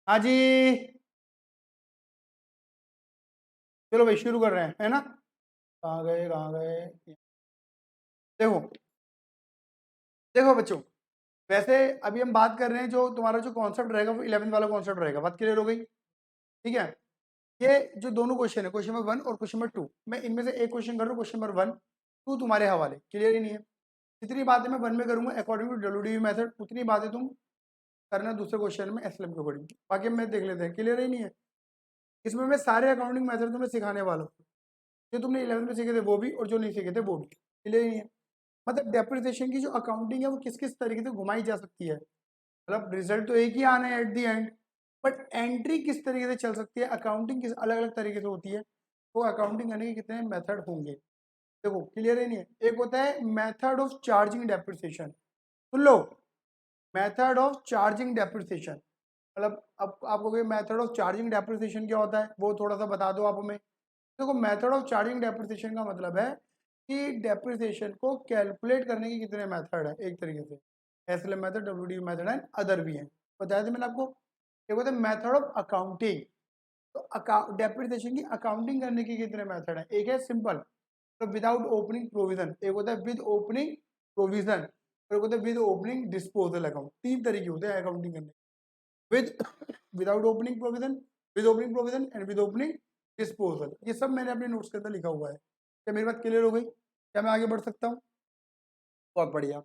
हाँ जी, चलो भाई शुरू कर रहे हैं, है ना। कहाँ गए कहाँ गए। देखो देखो बच्चों, वैसे अभी हम बात कर रहे हैं, जो तुम्हारा जो कॉन्सेप्ट रहेगा वो 11th वाला कॉन्सेप्ट रहेगा। बात क्लियर हो गई? ठीक है। ये जो दोनों क्वेश्चन है, क्वेश्चन नंबर 1 और क्वेश्चन नंबर 2, मैं इनमें से एक क्वेश्चन कर रहा हूँ, क्वेश्चन नंबर 1, 2 तुम्हारे हवाले। क्लियर ही नहीं है? जितनी बातें मैं 1 में करूंगा अकॉर्डिंग टू डब्ल्यूडीवी मेथड, उतनी बातें तुम करना दूसरे क्वेश्चन में एसएलएम के अकॉर्डिंग। बाकी हम देख लेते हैं। क्लियर ही नहीं है? इसमें मैं सारे अकाउंटिंग मेथड तुम्हें सिखाने वाला हूँ, जो तुमने 11th में सीखे थे वो भी, और जो नहीं सीखे थे वो भी। क्लियर ही नहीं है? मतलब डेप्रिसिएशन की जो अकाउंटिंग है वो किस किस तरीके से घुमाई जा सकती है। मतलब रिजल्ट तो एक ही आना है at the and, but entry किस तरीके से चल सकती है, अकाउंटिंग किस अलग अलग तरीके से होती है, तो अकाउंटिंग करने के कितने मेथड होंगे। देखो क्लियर ही नहीं है? एक होता है method of charging depreciation. Soon low, method of charging depreciation, मतलब अब आपको मेथड ऑफ चार्जिंग डेप्रिसिएशन क्या होता है वो थोड़ा सा बता दो आप हमें। देखो मेथड ऑफ चार्जिंग डेप्रिसिएशन का मतलब है कि डेप्रिसिएशन को कैलकुलेट करने के कितने मेथड है एक तरीके से। SLM method, WD method and other भी हैं, बताया था मैंने आपको। एक होता है मेथड ऑफ अकाउंटिंग, तो डेप्रिसिएशन की अकाउंटिंग करने के कितने मेथड है। एक है सिंपल, तो विदाउट ओपनिंग प्रोविजन, एक होता है विद ओपनिंग प्रोविजन, और एक होता है विद ओपनिंग डिस्पोजल अकाउंट। 3 तरीके होते हैं अकाउंटिंग करने, with without opening provision, with opening provision and with opening disposal. ये सब मैंने अपने नोट्स के अंदर लिखा हुआ है। क्या मेरी बात क्लियर हो गई? क्या मैं आगे बढ़ सकता हूँ? बहुत बढ़िया।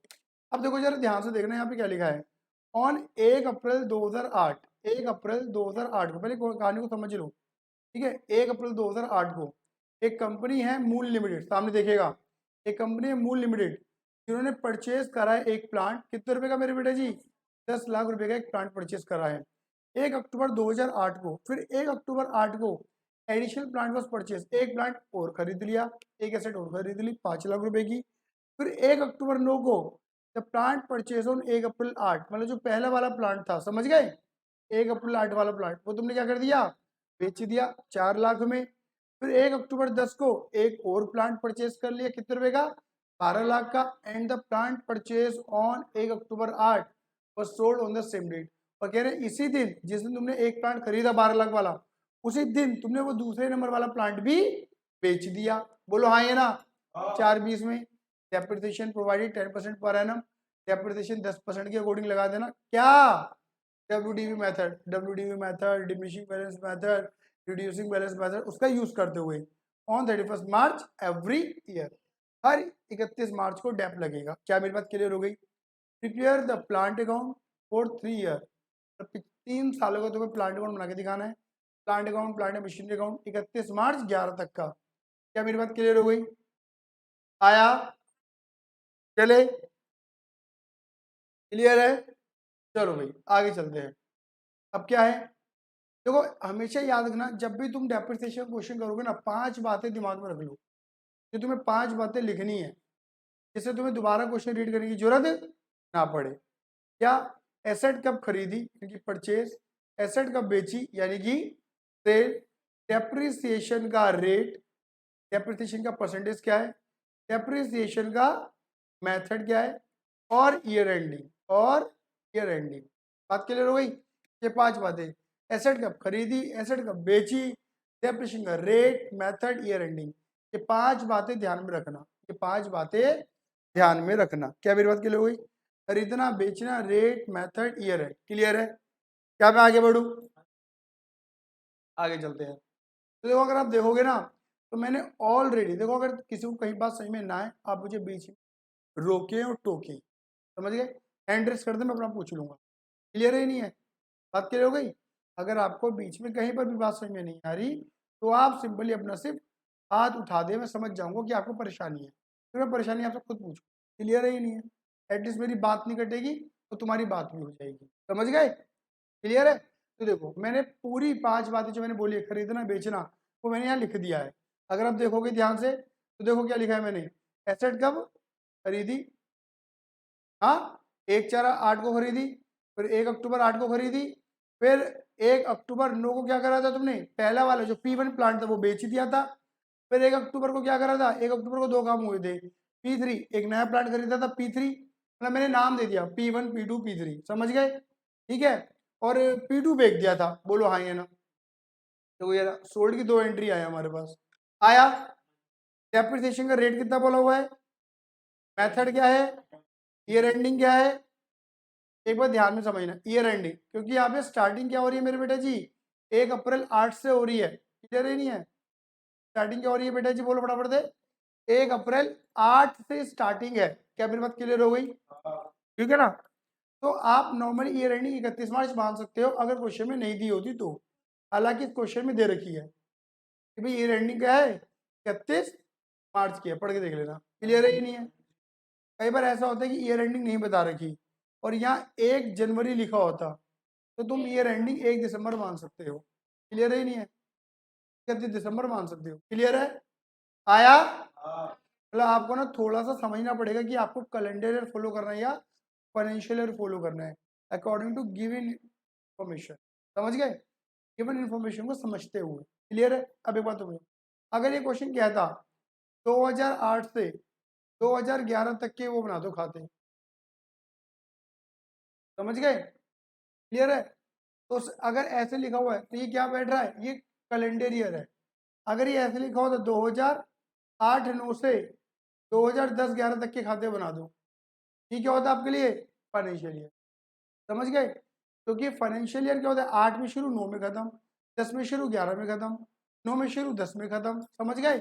अब देखो जरा ध्यान से देखना, यहाँ पे क्या लिखा है। ऑन 1 अप्रैल 2008, 1 अप्रैल 2008 को, पहले कहानी को समझ लो। ठीक है, 1 अप्रैल 2008 को एक कंपनी है मूल लिमिटेड, सामने देखिएगा, एक कंपनी है मूल लिमिटेड, जिन्होंने परचेज करा है एक प्लांट। कितने रुपए का मेरे बेटे जी? 10 लाख रुपए का एक प्लांट परचेज करा है 1 अक्टूबर 2008 को। फिर 1 अक्टूबर 8 को एडिशनल प्लांट वॉज परचेज, एक प्लांट और खरीद लिया, एक एसेट और खरीद ली 5 लाख रुपए की। फिर 1 अक्टूबर 9 को द प्लांट परचेज ऑन 1 अप्रैल 8, मतलब जो पहला वाला प्लांट था, समझ गए, 1 अप्रैल 8 वाला प्लांट, वो तुमने क्या कर दिया? बेच दिया 4 लाख में। फिर 1 अक्टूबर 10 को एक और प्लांट परचेज कर लिया, कितने रुपए का? 12 लाख का। And the plant purchase on 1 October 8 और sold on the same date. और कह रहे हैं इसी दिन जिस दिन तुमने एक प्लांट खरीदा 12 लाख वाला, उसी दिन तुमने वो दूसरे नंबर वाला प्लांट भी बेच दिया। बोलो हाँ, ये ना 4/20 में। Depreciation provided 10% per annum, depreciation 10% के अकॉर्डिंग लगा देना। क्या? WDV method, WDV method, diminishing balance method, reducing balance method, उसका यूज करते हुए ऑन 31 मार्च एवरी ईयर, हर 31 मार्च को डेप लगेगा। क्या मेरी बात क्लियर हो गई? Prepare the plant account for 3 year, 3 सालों का तुम्हें प्लांट अकाउंट बना के दिखाना है। Plant account, plant machinery account 31 मार्च 11 तक का। क्या मेरी बात क्लियर हो गई? आया? चले? क्लियर है? चलो भाई आगे चलते हैं। अब क्या है, देखो हमेशा याद रखना, जब भी तुम डेप्रिसिएशन क्वेश्चन करोगे ना, 5 बातें दिमाग में रख लो, कि तुम्हें 5 बातें लिखनी है, जिससे तुम्हें दोबारा क्वेश्चन रीड करने की जरूरत ना पड़े। क्या? एसेट कब खरीदी यानी कि परचेज, एसेट कब बेची यानी कि सेल, डेप्रिसिएशन का रेट, डेप्रिसिएशन का परसेंटेज क्या है, डेप्रिसिएशन का मेथड क्या है, और ईयर एंडिंग, और ईयर एंडिंग। बात क्लियर हो गई? ये 5 बातें, एसेट कब खरीदी, एसेट कब बेची, डेप्रिसिएशन का रेट, मेथड, ईयर एंडिंग, ये 5 बातें ध्यान में रखना। ये 5 बातें ध्यान में रखना। क्या मेरी बात क्लियर हो गई? खरीदना, बेचना, रेट, मेथड, ईयर है। क्लियर है? क्या मैं आगे बढ़ू? आगे चलते हैं। तो देखो अगर आप देखोगे ना, तो मैंने ऑलरेडी, देखो अगर किसी को कहीं बात समझ में ना आए, आप मुझे बीच में रोके और टोके, समझ गए, हैंड रेस कर दे, मैं अपना पूछ लूंगा। क्लियर है नहीं है? बात क्लियर हो गई? अगर आपको बीच में कहीं पर भी बात समझ में नहीं आ रही, तो आप सिंपली अपना सिर्फ हाथ उठा दे, मैं समझ जाऊंगा कि आपको परेशानी है, फिर मैं परेशानी आपसे खुद पूछूँ। क्लियर है ही नहीं है? एटलीस्ट मेरी बात नहीं कटेगी तो तुम्हारी बात भी हो जाएगी। समझ गए? क्लियर है? तो देखो मैंने पूरी 5 बातें जो मैंने बोली है, खरीदना, बेचना, वो मैंने यहाँ लिख दिया है। अगर आप देखोगे ध्यान से, तो देखो क्या लिखा है मैंने। एसेट कब खरीदी? हाँ, 1/4/8 को खरीदी, फिर 1 अक्टूबर 8 को खरीदी, फिर 1 अक्टूबर 9 को क्या करा था तुमने, पहला वाला जो P1 प्लांट था वो बेच दिया था। फिर 1 अक्टूबर को क्या करा था, 1 अक्टूबर को 2 काम हुए थे, P3 एक नया प्लांट खरीदा था, P3, मतलब मैंने नाम दे दिया P1 P2 P3, समझ गए? ठीक है। और P2 बेच दिया था, बोलो हाँ या ना। तो ये सोल्ड की 2 एंट्री आया हमारे पास, आया। डेप्रिसिएशन का रेट कितना बोला हुआ है, मेथड क्या है, ईयर एंडिंग क्या है, एक बार ध्यान में समझना, ईयर एंडिंग, क्योंकि यहाँ पे स्टार्टिंग क्या हो रही है मेरे बेटा जी, 1 अप्रैल 8 से हो रही है, क्लियर ही नहीं है। स्टार्टिंग क्या हो रही है बेटा जी, बोलो फटाफट से, 1 अप्रैल 8 से स्टार्टिंग है, क्या मेरी बात क्लियर हो गई, ठीक है ना। तो आप नॉर्मली ईयर एंडिंग 31 मार्च मान सकते हो अगर क्वेश्चन में नहीं दी होती तो, हालांकि क्वेश्चन में दे रखी है कि भाई ईयर एंडिंग क्या है, 31 मार्च की है, पढ़ के देख लेना, क्लियर है ही नहीं है। कई बार ऐसा होता है कि ईयर एंडिंग नहीं बता रखी और यहाँ 1 जनवरी लिखा होता, तो तुम ईयर एंडिंग 1 दिसंबर मान सकते हो, क्लियर है ही नहीं है, 31 दिसंबर मान सकते हो, क्लियर है, आया। मतलब आपको ना थोड़ा सा समझना पड़ेगा कि आपको कैलेंडर ईयर फॉलो करना है या फाइनेंशियल ईयर फॉलो करना है, अकॉर्डिंग टू गिवन इंफॉर्मेशन, समझ गए, गिवन इंफॉर्मेशन को समझते हुए, क्लियर है। अब एक बात हो, अगर ये क्वेश्चन क्या था 2008 से 2011 तक के वो बना दो खाते, समझ गए, क्लियर है। तो अगर ऐसे लिखा हुआ है तो ये क्या बैठ रहा है, ये कैलेंडर ईयर है। अगर ये ऐसे लिखा हुआ तो 2008-9 से 2010-11 तक के खाते बना दो, ये क्या होता है आपके लिए, फाइनेंशियल ईयर, समझ गए। क्योंकि फाइनेंशियल ईयर क्या होता है, 8 में शुरू 9 में खत्म, 10 में शुरू 11 में खत्म, 9 में शुरू 10 में खत्म, समझ गए।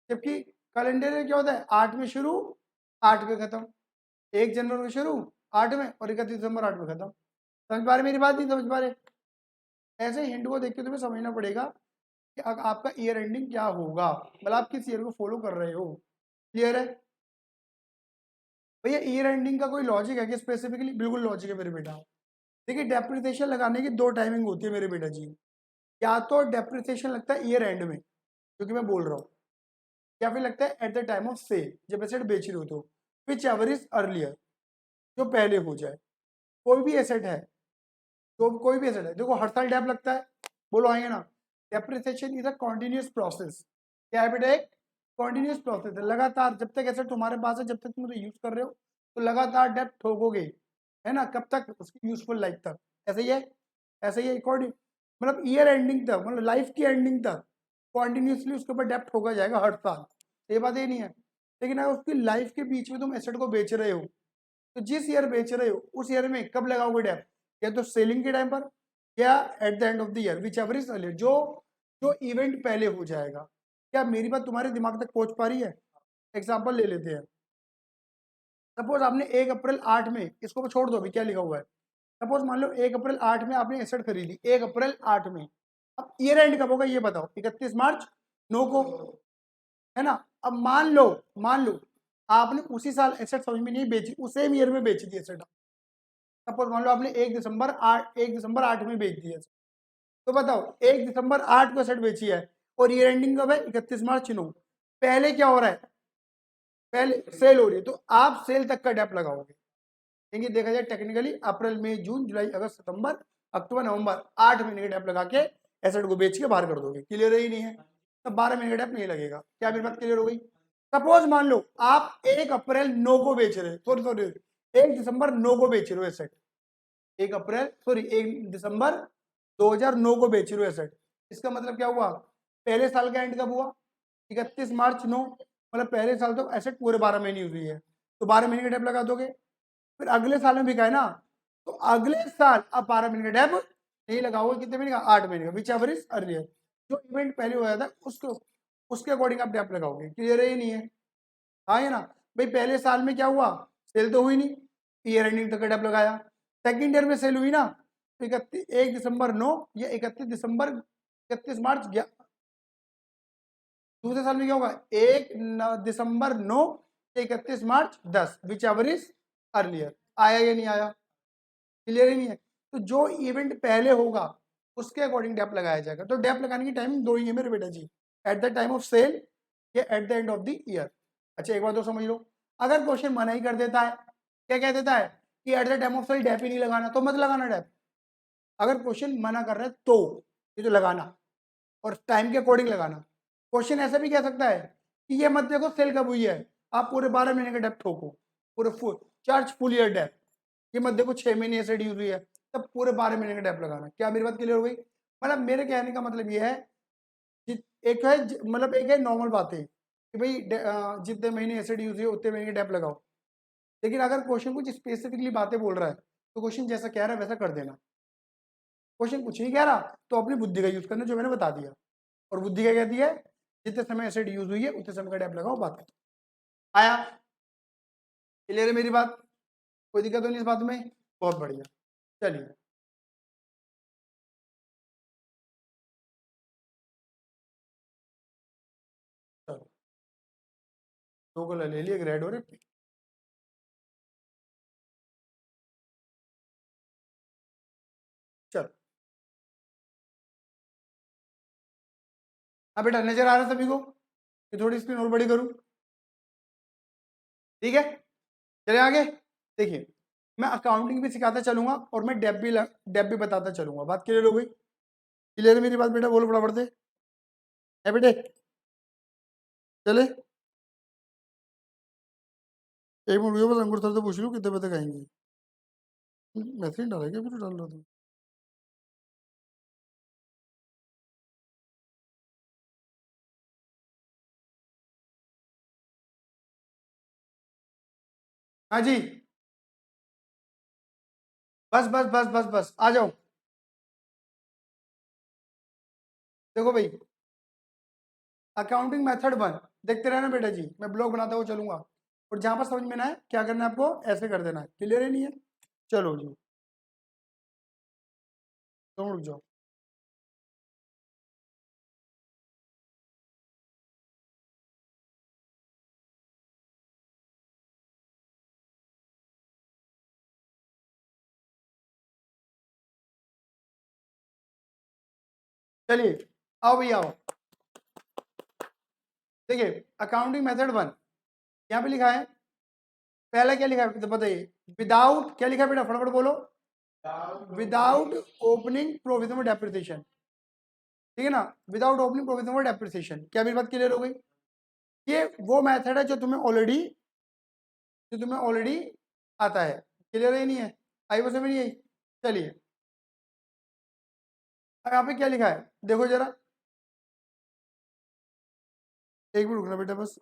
जबकि कैलेंडर ईयर क्या होता है, 8 में शुरू 8 में खत्म, 1 जनवरी में शुरू 8 में और 31 दिसंबर 8 में खत्म, समझ पा रहे मेरी बात, नहीं समझ पा रहे। ऐसे हिंट को देख के तुम्हें समझना पड़ेगा कि आपका ईयर एंडिंग क्या होगा, मतलब आप किस ईयर को फॉलो कर रहे हो, क्लियर है भैया। ईयर एंडिंग का कोई लॉजिक है कि स्पेसिफिकली, बिल्कुल लॉजिक है मेरे बेटा। देखिए डेप्रिसिएशन लगाने की 2 टाइमिंग होती है मेरे बेटा जी, या तो डेप्रिसिएशन लगता है ईयर एंड में, क्योंकि मैं बोल रहा हूँ, या फिर लगता है at the time of sale, जब एसेट बेच रहे हो तो, विच एवर इज अर्लियर, जो पहले हो जाए। कोई भी एसेट है, तो कोई भी एसेट है, देखो हर साल डेप लगता है, बोलो आएंगे ना। Depreciation is a continuous process, क्या है बेटा, एक कॉन्टिन्यूस प्रोसेस है, लगातार जब तक एसेट तुम्हारे पास है, जब तक तुम उसे यूज कर रहे हो, तो लगातार डेप ठोकोगे, है ना, कब तक, उसकी यूजफुल लाइफ तक, ऐसे ही है, ऐसे ही है, अकॉर्डिंग मतलब ईयर एंडिंग तक, मतलब लाइफ की एंडिंग तक कॉन्टिन्यूसली उसके ऊपर डेप ठोका जाएगा हर साल, ये बात ये नहीं है। लेकिन अगर उसकी लाइफ के बीच में तुम एसेट को बेच रहे हो, तो जिस ईयर बेच रहे हो उस ईयर में कब लगाओगे डेप, या तो सेलिंग के टाइम पर या at the end of the year, which ever is earlier, जो जो इवेंट पहले हो जाएगा। क्या मेरी बात तुम्हारे दिमाग तक पहुंच पा रही है। एग्जांपल ले लेते हैं, सपोज आपने 1 अप्रैल 8 में, इसको छोड़ दो अभी क्या लिखा हुआ है, सपोज मान लो 1 अप्रैल 8 में आपने एसेट खरीदी, 1 अप्रैल 8 में, अब ईयर एंड कब होगा ये बताओ, 31 मार्च 9 को, है ना। अब मान लो आपने उसी साल एसेट समझ में नहीं बेची, उस सेम ईयर में बेची थी एसेट, सपोज मान लो आपने 1 दिसंबर 8 में बेच दिया, तो बताओ 1 दिसंबर 8 को एसेट बेची है और ईयर एंडिंग कब है, 31 मार्च 9, पहले क्या हो रहा है, पहले सेल हो रही है, तो आप सेल तक का डेप लगाओगे, क्योंकि देखा जाए टेक्निकली अप्रैल मई जून जुलाई अगस्त सितंबर अक्टूबर नवंबर 8 महीने का डेप लगा के एसेट को बेच के बाहर कर दोगे, क्लियर ही नहीं है, तो 12 महीने का डेप नहीं लगेगा, क्या मेरी बात क्लियर हो गई। सपोज मान लो आप 1 अप्रैल 9 को बेच रहे, सॉरी 1 दिसंबर 9 को बेच रहे हो एसेट, 1 दिसंबर 2009 को बेच रहे हो एसेट, इसका मतलब क्या हुआ, पहले साल का एंड कब हुआ, 31 मार्च 9, मतलब पहले साल तो एसेट पूरे 12 महीने यूज हुई है, तो 12 महीने का डेप लगा दोगे, फिर अगले साल में बिका है ना, तो अगले साल अब 12 महीने का डेप नहीं लगाओगे, कितने महीने का, 8 महीने का, विच एवर इज अर्लियर, जो इवेंट पहले हो जाता है उसको, उसके अकॉर्डिंग आप डेप लगाओगे, क्लियर है ही नहीं है, हाँ है ना। भाई पहले साल में क्या हुआ, सेल तो हुई नहीं, ईयर एंडिंग तक डेप लगाया, सेकंड ईयर में सेल हुई ना, तो 1 दिसंबर 9 या 31 मार्च गया, दूसरे साल में क्या होगा, 1 दिसंबर 9 या 31 मार्च 10, विच एवर इज अर्लियर, आया या नहीं आया, क्लियर ही नहीं है। तो जो इवेंट पहले होगा उसके अकॉर्डिंग डेप लगाया जाएगा, तो डेप लगाने की टाइमिंग 2 ही है मेरे बेटा जी, at the time of sale या at the end of the year. अच्छा एक बात तो समझ लो, अगर क्वेश्चन मना ही कर देता है, क्या कह देता है कि at the time of sale dep ही नहीं लगाना, तो मत लगाना डेप, अगर क्वेश्चन मना कर रहा है तो ये तो लगाना और टाइम के अकॉर्डिंग लगाना। क्वेश्चन ऐसा भी कह सकता है कि ये मत देखो सेल कब हुई है, आप पूरे 12 महीने का डेप ठोको, पूरे फुल ईयर डेप, ये मत देखो 6 महीने एसेट यूज हुई है, तब पूरे 12 महीने का डेप लगाना। क्या मेरी बात क्लियर हो गई? मतलब मेरे कहने का मतलब ये है, एक है मतलब एक है नॉर्मल बातें कि भाई जितने महीने एसिड यूज हुए उतने महीने डेप लगाओ, लेकिन अगर क्वेश्चन कुछ स्पेसिफिकली बातें बोल रहा है तो क्वेश्चन जैसा कह रहा है वैसा कर देना। क्वेश्चन कुछ नहीं कह रहा तो अपनी बुद्धि का यूज करना, जो मैंने बता दिया। और बुद्धि का कहती है जितने समय एसिड यूज हुई है उतने समय का डेप लगाओ, बात आया। क्लियर है मेरी बात? कोई दिक्कत तो नहीं इस बात में? बहुत बढ़िया, चलिए। चलो, दो कलर ले लिए, एक रेड और एक पिंक। चलो, हाँ बेटा, नजर आ रहा है सभी को? ये थोड़ी स्क्रीन और बड़ी करूं? ठीक है, चले आगे। देखिए, मैं अकाउंटिंग भी सिखाता चलूंगा और मैं डेप भी बताता चलूंगा। बात क्लियर हो गई? क्लियर है मेरी बात बेटा? बोलो फटाफट से, है बेटे? चले, एक मिनट रुको, बस अंकुर सर से पूछ लूँ कितने बजे तक आएंगे। मैसेज डालेगा, फिर डाल रहा था। हाँ जी, बस बस बस बस बस आ जाओ। देखो भाई, अकाउंटिंग मेथड 1 देखते रहना बेटा जी, मैं ब्लॉग बनाता हुआ चलूंगा, और जहां पर समझ में ना है क्या करना है आपको, ऐसे कर देना है। क्लियर है नहीं है? चलो जी, तुम रुक जाओ। चलिए, आओ भैया आओ। देखिए, अकाउंटिंग मेथड 1 यहाँ पे लिखा है, पहला क्या लिखा है तो बताइए? विदाउट, क्या लिखा है बेटा, फटाफट बोलो। Without opening provision for depreciation, ठीक है ना? Without opening provision for depreciation. क्या मेरी बात क्लियर हो गई? ये वो मेथड है जो तुम्हें ऑलरेडी आता है। क्लियर है नहीं है? आई वो समझ नहीं आई? चलिए, अब यहाँ पे क्या लिखा है देखो जरा, एक मिनट रुकना बेटा बस।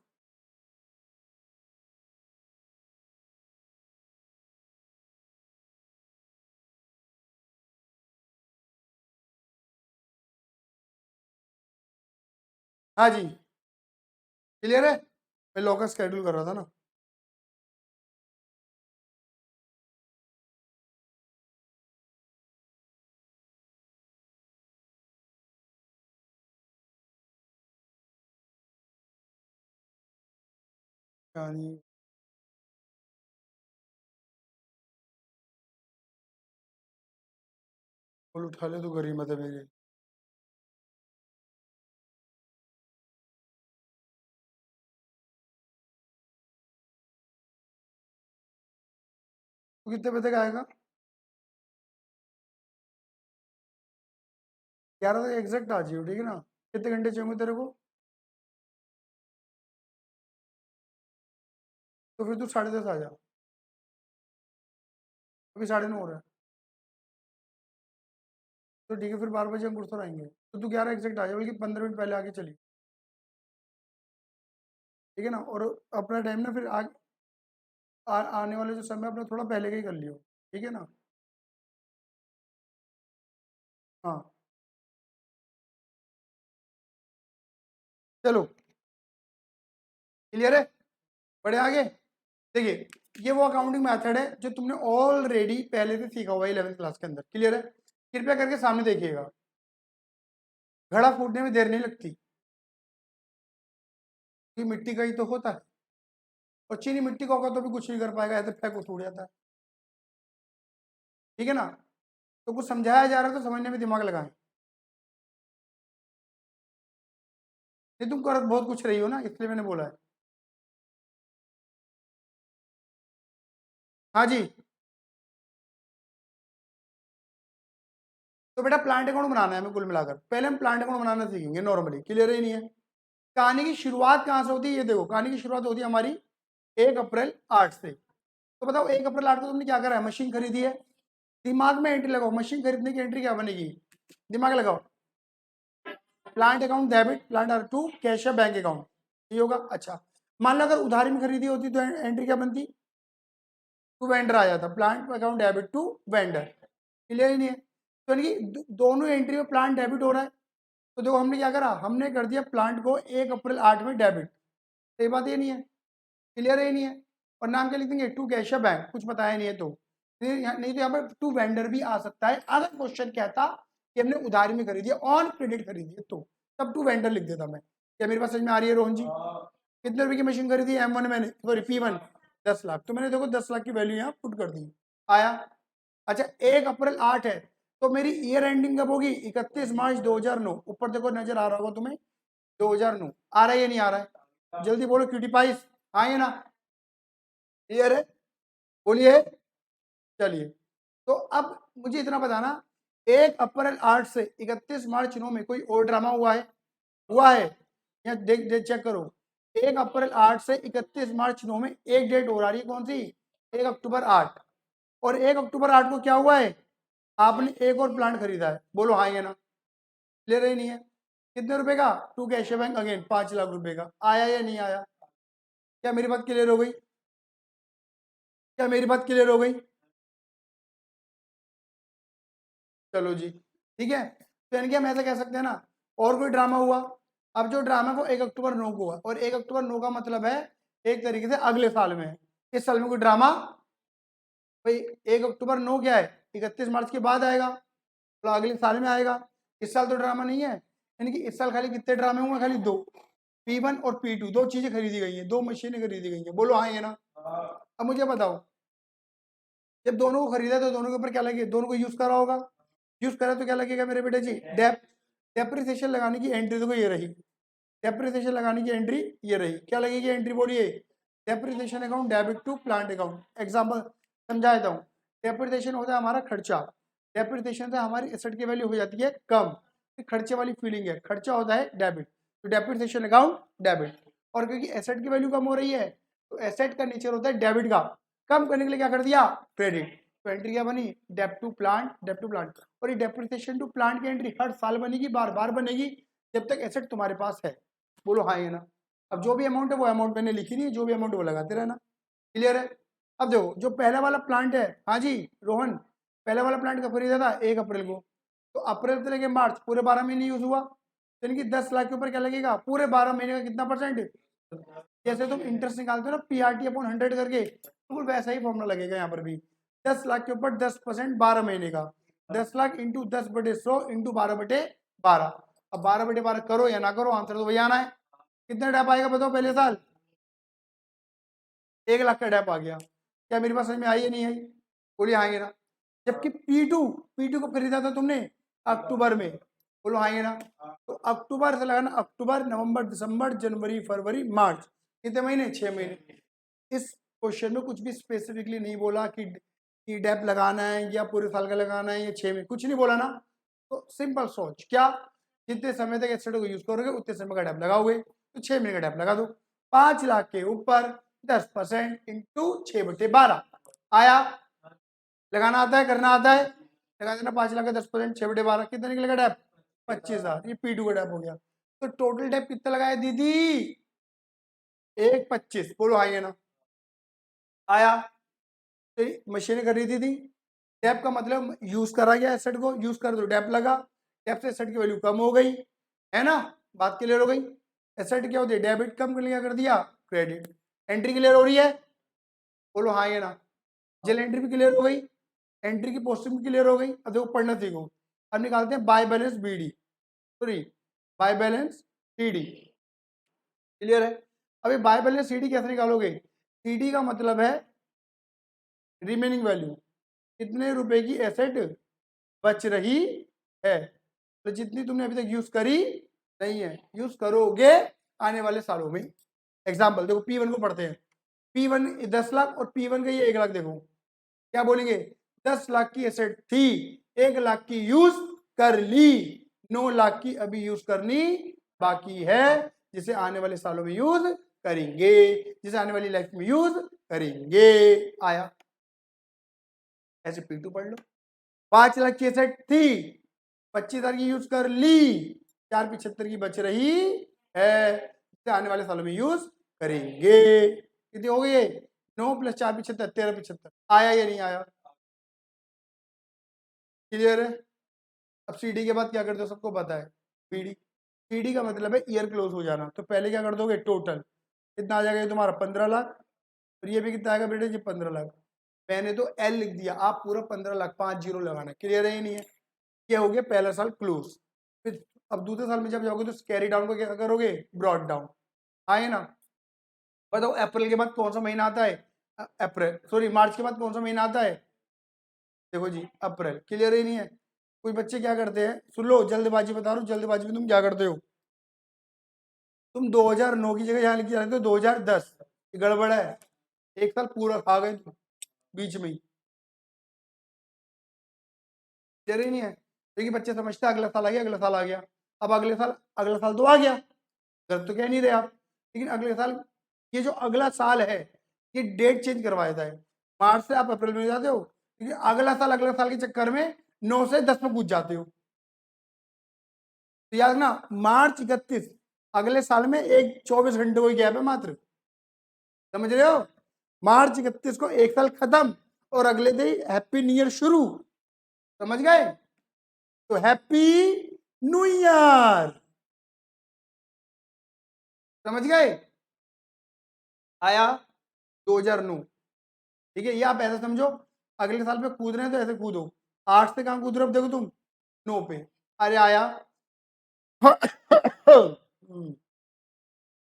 हाँ जी, क्लियर है? मैं लॉकर शेड्यूल कर रहा था ना। कहानी बोल उठा ले तो गरीमत है मेरी। तो कितने बजे तक आएगा? 11 तक एग्जैक्ट आ जाइयो, ठीक है ना? कितने घंटे चाहिए तेरे को? तो फिर तू 10:30 आ जा, अभी 9:30 हो रहा है। तो ठीक है, फिर 12 बजे हम गुड़सर आएंगे, तो तू 11 एग्जैक्ट आ जा, बल्कि 15 मिनट पहले आके चली, ठीक है ना? और अपना टाइम ना फिर आने वाले जो समय अपना थोड़ा पहले का ही कर लियो, ठीक है ना? हाँ, चलो, क्लियर है? बढ़े आगे। देखिए, ये वो अकाउंटिंग मेथड है जो तुमने ऑलरेडी पहले से सीखा हुआ है 11th क्लास के अंदर। क्लियर है? कृपया करके सामने देखिएगा, घड़ा फूटने में देर नहीं लगती, ये मिट्टी का ही तो होता है, और चीनी मिट्टी का होगा तो भी कुछ नहीं कर पाएगा, ऐसे फेंक उठ जाता है, ठीक है ना? तो कुछ समझाया जा रहा है तो समझने में दिमाग लगाएं। ये तुम कर बहुत कुछ रही हो ना, इसलिए मैंने बोला है। हाँ जी, तो बेटा प्लांट अकाउंट बनाना है हमें, कुल मिलाकर पहले हम प्लांट अकाउंट बनाना सीखेंगे नॉर्मली। क्लियर ही नहीं है? कहानी की शुरुआत कहाँ से होती है ये देखो, कहानी की शुरुआत होती है हमारी 1 अप्रैल 8 से। तो बताओ 1 अप्रैल 8 को तुमने क्या करा है? मशीन खरीदी है, दिमाग में एंट्री लगाओ, मशीन खरीदने की एंट्री क्या बनेगी, दिमाग लगाओ। Plant account debit, plant are to, cash या बैंक अकाउंट, ये होगा। अच्छा मान लो अगर उधारी में खरीदी होती तो एंट्री क्या बनती, टू वेंडर आ जाता, plant account debit to vendor, clear ही नहीं है। तो यानी कि दोनों एंट्री में प्लांट डेबिट हो रहा है, तो देखो हमने क्या करा, हमने कर दिया प्लांट को 1 अप्रैल 8 में डेबिट, सही बात ये नहीं है, क्लियर है नहीं है। और नाम क्या लिख देंगे, टू कैश या बैंक, कुछ बताया नहीं है तो नहीं तो यहाँ पर टू वेंडर भी आ सकता है अगर क्वेश्चन कहता कि हमने उधारी में खरीदी है, ऑन क्रेडिट खरीदी है, तो तब टू वेंडर लिख देता मैं। क्या मेरे पास समझ में आ रही है रोहन जी? कितने रुपए की मशीन खरीदी है M1 मैंने, सॉरी P1 10 लाख, तो मैंने देखो 10 लाख की वैल्यू यहाँ पुट कर दी, आया। अच्छा 1 अप्रैल 8 है, तो मेरी ईयर एंडिंग कब होगी, 31 मार्च 2009, ऊपर देखो नजर आ रहा होगा तुम्हें 2009, आ रहा है या नहीं आ रहा है, जल्दी बोलो क्यूटी पाइस, हाँ या ना, क्लियर है, बोलिए। चलिए तो अब मुझे इतना बताना, 1 अप्रैल 8 से 31 मार्च 9 में कोई और ड्रामा हुआ है, हुआ है, या देख चेक करो, 1 अप्रैल 8 से 31 मार्च 9 में एक डेट और आ रही है, कौन सी, 1 अक्टूबर 8, और 1 अक्टूबर 8 को क्या हुआ है, आपने एक और प्लांट खरीदा है, बोलो हाँ या ना, क्लियर ही नहीं है। कितने रुपए का, to cash bank again 5 lakh रुपए का, आया या नहीं आया, क्या मेरी बात क्लियर हो गई, क्या मेरी बात क्लियर हो गई, चलो जी ठीक है। तो यानी कि हम ऐसा कह सकते हैं ना, और कोई ड्रामा हुआ, अब जो ड्रामा वो 1 अक्टूबर 9 को हुआ, और 1 अक्टूबर 9 का मतलब है एक तरीके से अगले साल में है, इस साल में कोई ड्रामा, भाई 1 अक्टूबर 9 क्या है, 31 मार्च के बाद आएगा, तो अगले साल में आएगा, इस साल तो ड्रामा नहीं है, यानी कि इस साल खाली कितने ड्रामे हुए, खाली 2, P1 और P2, 2 चीजें खरीदी गई हैं, 2 मशीनें खरीदी गई हैं, बोलो हाँ ये ना। अब मुझे बताओ, जब दोनों को खरीदा तो दोनों के ऊपर क्या लगे, दोनों को यूज करा होगा, यूज करा तो क्या लगेगा मेरे बेटे जी, डेप्रिसिएशन लगाने की एंट्री देखो ये रही, डेप्रिसिएशन लगाने की एंट्री ये रही, क्या लगेगी एंट्री, बोलिए, depreciation account debit to plant account. Example समझा देता हूँ, डेप्रिसिएशन होता है हमारा खर्चा, डेप्रिसिएशन से हमारी एसेट की वैल्यू हो जाती है कम, तो खर्चे वाली फीलिंग है, खर्चा होता है डेबिट, तो डेप्रिसिएशन अकाउंट डेबिट, और क्योंकि एसेट की वैल्यू कम हो रही है तो एसेट का नेचर होता है डेबिट का, कम करने के लिए क्या कर दिया, क्रेडिट, तो एंट्री क्या बनी, dep to plant, dep to plant, और ये डेप्रिसिएशन टू प्लांट की एंट्री हर साल बनेगी, बार बार बनेगी, जब तक एसेट तुम्हारे पास है, बोलो हाँ ये ना। अब जो भी अमाउंट है वो अमाउंट मैंने लिखी नहीं है, जो भी अमाउंट वो लगाते रहना, क्लियर है। अब देखो जो पहला वाला प्लांट है, हाँ जी रोहन, पहला वाला प्लांट कब खरीदा था, 1 अप्रैल को, तो अप्रैल से लेके मार्च पूरे 12 महीने यूज हुआ, तो इनकी 10 लाख के ऊपर क्या लगेगा, पूरे 12 महीने का कितना परसेंट, जैसे तुम इंटरेस्ट निकालते हो ना PRT अपॉन 100 करके, बिल्कुल वैसा ही फॉर्मूला लगेगा यहाँ पर भी, 10 लाख के ऊपर 10% 12 महीने का, 10 लाख इंटू 10/100 इंटू 12/12, अब 12/12 करो या ना करो, आंसर तो वही आना है, कितना डैप आएगा बताओ पहले साल, 1 लाख का डैप आ गया, क्या मेरी बात समझ में आई है नहीं आई, बोलिए हाँ ये ना। जबकि P2 को खरीदा था तुमने अक्टूबर में, बोलो हाँ ये ना, तो अक्टूबर से लगाना, अक्टूबर नवंबर दिसंबर जनवरी फरवरी मार्च, कितने महीने, 6 महीने। इस क्वेश्चन में कुछ भी स्पेसिफिकली नहीं बोला कि डेप लगाना है या पूरे साल का लगाना है या 6 महीने, कुछ नहीं बोला ना, तो सिंपल सोच क्या, जितने समय तक एसेट को यूज करोगे उतने समय का डेप लगाओगे, तो 6 महीने का डेप लगा दो, 5 लाख के ऊपर 10% इंटू 6/12 आया, लगाना आता है, करना आता है, लगा देना 5 लाख का 10% 6/12 कितना निकलेगा डेप, 25,000, ये P2 का डेप हो गया। तो टोटल डेप कितना लगाया दीदी, 1,25, बोलो हाँ ये ना, आया। तो मशीनें खरीदी थी, डेप का मतलब यूज करा गया एसेट को, यूज कर दो डेप लगा, डेप से एसेट की वैल्यू कम हो गई, है ना, बात क्लियर हो गई। एसेट क्या होती है, डेबिट कम कर दिया क्रेडिट, एंट्री क्लियर हो रही है, बोलो हाँ ये ना, जेल एंट्री भी क्लियर हो गई, एंट्री की पोस्टिंग भी क्लियर हो गई। अब देखो पढ़ना सीखो, अब निकालते हैं by balance BD, sorry by balance CD, clear है। अभी बाय बैलेंस CD कैसे निकालोगे, CD का मतलब है रिमेनिंग वैल्यू, कितने रुपए की एसेट बच रही है, तो जितनी तुमने अभी तक यूज करी नहीं है, यूज करोगे आने वाले सालों में। एग्जाम्पल देखो P1 को पढ़ते हैं, P1 10 लाख और P1 का ये 1 लाख, देखो क्या बोलेंगे, 10 लाख की एसेट थी, 1 लाख की यूज कर ली, 9 लाख की अभी यूज करनी बाकी है, जिसे आने वाले सालों में यूज करेंगे, जिसे आने वाली लाइफ में यूज करेंगे, आया। ऐसे P2 पढ़ लो, 5,65,000 थी, 25,000 की यूज कर ली, 4,75,000 की बच रही है, इसे आने वाले सालों में यूज करेंगे। कितनी हो गई है? 9 + 4,75,000 13,75,000। आया या नहीं आया? क्लियर है? अब सीडी के बाद क्या करते हो सबको पता है, पीडी। पीडी का मतलब है ईयर क्लोज हो जाना। तो पहले क्या कर दोगे, टोटल कितना आ जाएगा ये तुम्हारा 15 लाख, और ये भी कितना आएगा बेटे जी 15 लाख। मैंने तो एल लिख दिया, आप पूरा 15 लाख 5 जीरो लगाना। क्लियर है या नहीं है? ये हो गया पहला साल क्लोज। फिर अब दूसरे साल में जब जाओगे तो कैरी डाउन को क्या करोगे, ब्रॉड डाउन। आए ना? बताओ अप्रैल के बाद कौन सा महीना आता है? अप्रैल, सॉरी मार्च के बाद कौन सा महीना आता है? देखो जी अप्रैल। क्लियर ही नहीं है? कुछ बच्चे क्या करते हैं, सुन लो जल्दबाजी बता रहा हूँ, जल्दबाजी में तुम क्या करते हो, तुम 2009 की जगह यहाँ लिख के जाते हो 2010। ये गड़बड़ है, एक साल पूरा खा गए तुम बीच में ही। क्लियर ही नहीं है? क्योंकि बच्चे समझते हैं अगला साल आ गया, अगला साल आ गया। अब अगला साल तो आ गया, गलत तो कह नहीं रहे आप, लेकिन अगले साल, ये जो अगला साल है ये डेट चेंज करवा देता है। मार्च से आप अप्रैल में जाते हो, क्योंकि अगला साल के चक्कर में 9 से 10 में कूद जाते हो। तो याद ना, मार्च 31, अगले साल में एक 24 घंटे कोई गैप है मात्र। समझ रहे हो? मार्च 31 को एक साल खत्म, और अगले दिन हैप्पी न्यू ईयर शुरू। समझ गए? तो हैप्पी न्यू ईयर। समझ गए? आया 2009। ठीक है, ये आप ऐसा समझो, अगले साल पे कूद रहे हैं तो ऐसे कूदो। 8 से कहाँ कूद रहे हो, अब देखो तुम 9 पे। अरे आया।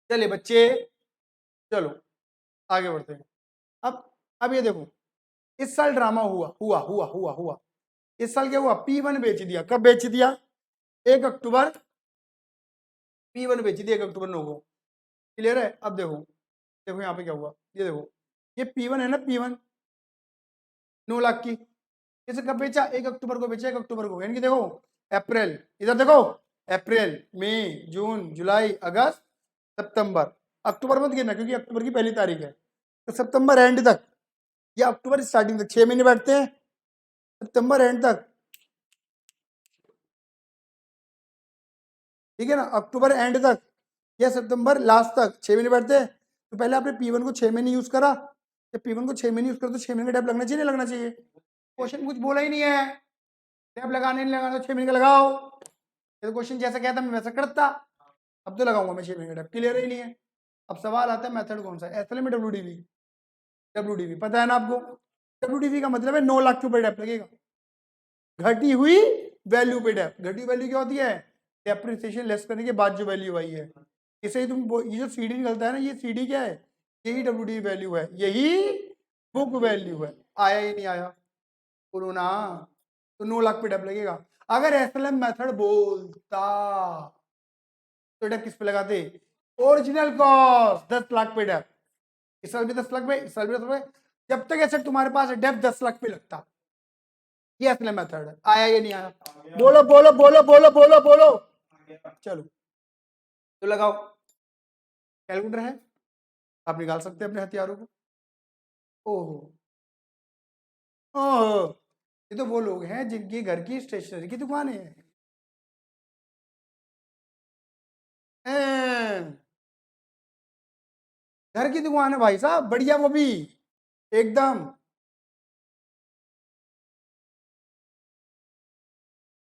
चलिए बच्चे, चलो आगे बढ़ते हैं। अब ये देखो, इस साल ड्रामा हुआ। इस साल क्या हुआ, P1 बेच दिया। कब बेच दिया? 1 अक्टूबर। P1 बेच दिया 1 अक्टूबर 9 को। क्लियर है? अब देखो, देखो यहाँ पे क्या हुआ, ये देखो, ये P1 है ना, P1 9 लाख की। इसे कब बेचा? 1 अक्टूबर को बेचा, 1 अक्टूबर को। यानी कि देखो अप्रैल, इधर देखो, अप्रैल, मई, जून, जुलाई, अगस्त, सितंबर। अक्टूबर मत गिनना क्योंकि अक्टूबर की पहली तारीख है। तो सितंबर एंड तक या अक्टूबर स्टार्टिंग तक 6 महीने बैठते हैं। सितंबर एंड तक, ठीक है ना, अक्टूबर एंड तक या सितंबर लास्ट तक 6 महीने बैठते हैं। तो पहले आपने P1 को 6 महीने यूज करा। जब P1 को 6 महीने यूज करा तो 6 महीने का डैप लगना चाहिए, नहीं लगना चाहिए? क्वेश्चन कुछ बोला ही नहीं है, डैप लगाने नहीं लगाना, 6 महीने का लगाओ। ये तो क्वेश्चन जैसा कहता मैं वैसा करता। अब तो लगाऊंगा मैं 6 महीने का डैप। क्लियर ही नहीं है? अब सवाल आता है मेथड कौन सा है, एसएलएम में डब्ल्यूडीवी। डब्ल्यूडीवी पता है ना आपको? डब्ल्यूडीवी का मतलब है 9 लाख के ऊपर डैप लगेगा, घटी हुई वैल्यू पे डैप। घटी वैल्यू क्या होती है? डेप्रिसिएशन लेस करने के बाद जो वैल्यू आई है। इसे ही ये जो सीडी निकलता है ना, ये सीडी क्या है? यही डब्ल्यूडी वैल्यू है, यही बुक वैल्यू है। आया ही नहीं आया? बोलो ना। तो 9 लाख पे डैप लगेगा। अगर एसएलएम मेथड बोलता तो डैप किस पे लगाते? ओरिजिनल कॉस्ट 10 लाख पे डैप। इस साल भी 10 लाख पे, इस साल भी 10 लाख पे। जब तक ऐसे तुम्हारे पास है डैप 10 लाख पे लगता। ये एसएलएम मेथड है। आया ये नहीं आया? बोलो बोलो बोलो बोलो बोलो बोलो। चलो तो लगाओ। कैलकुलेटर है, आप निकाल सकते हैं अपने हथियारों को। ओहो, ओहो, ये तो वो लोग हैं जिनके घर की स्टेशनरी की दुकान है। घर की दुकान है भाई साहब, बढ़िया, वो भी एकदम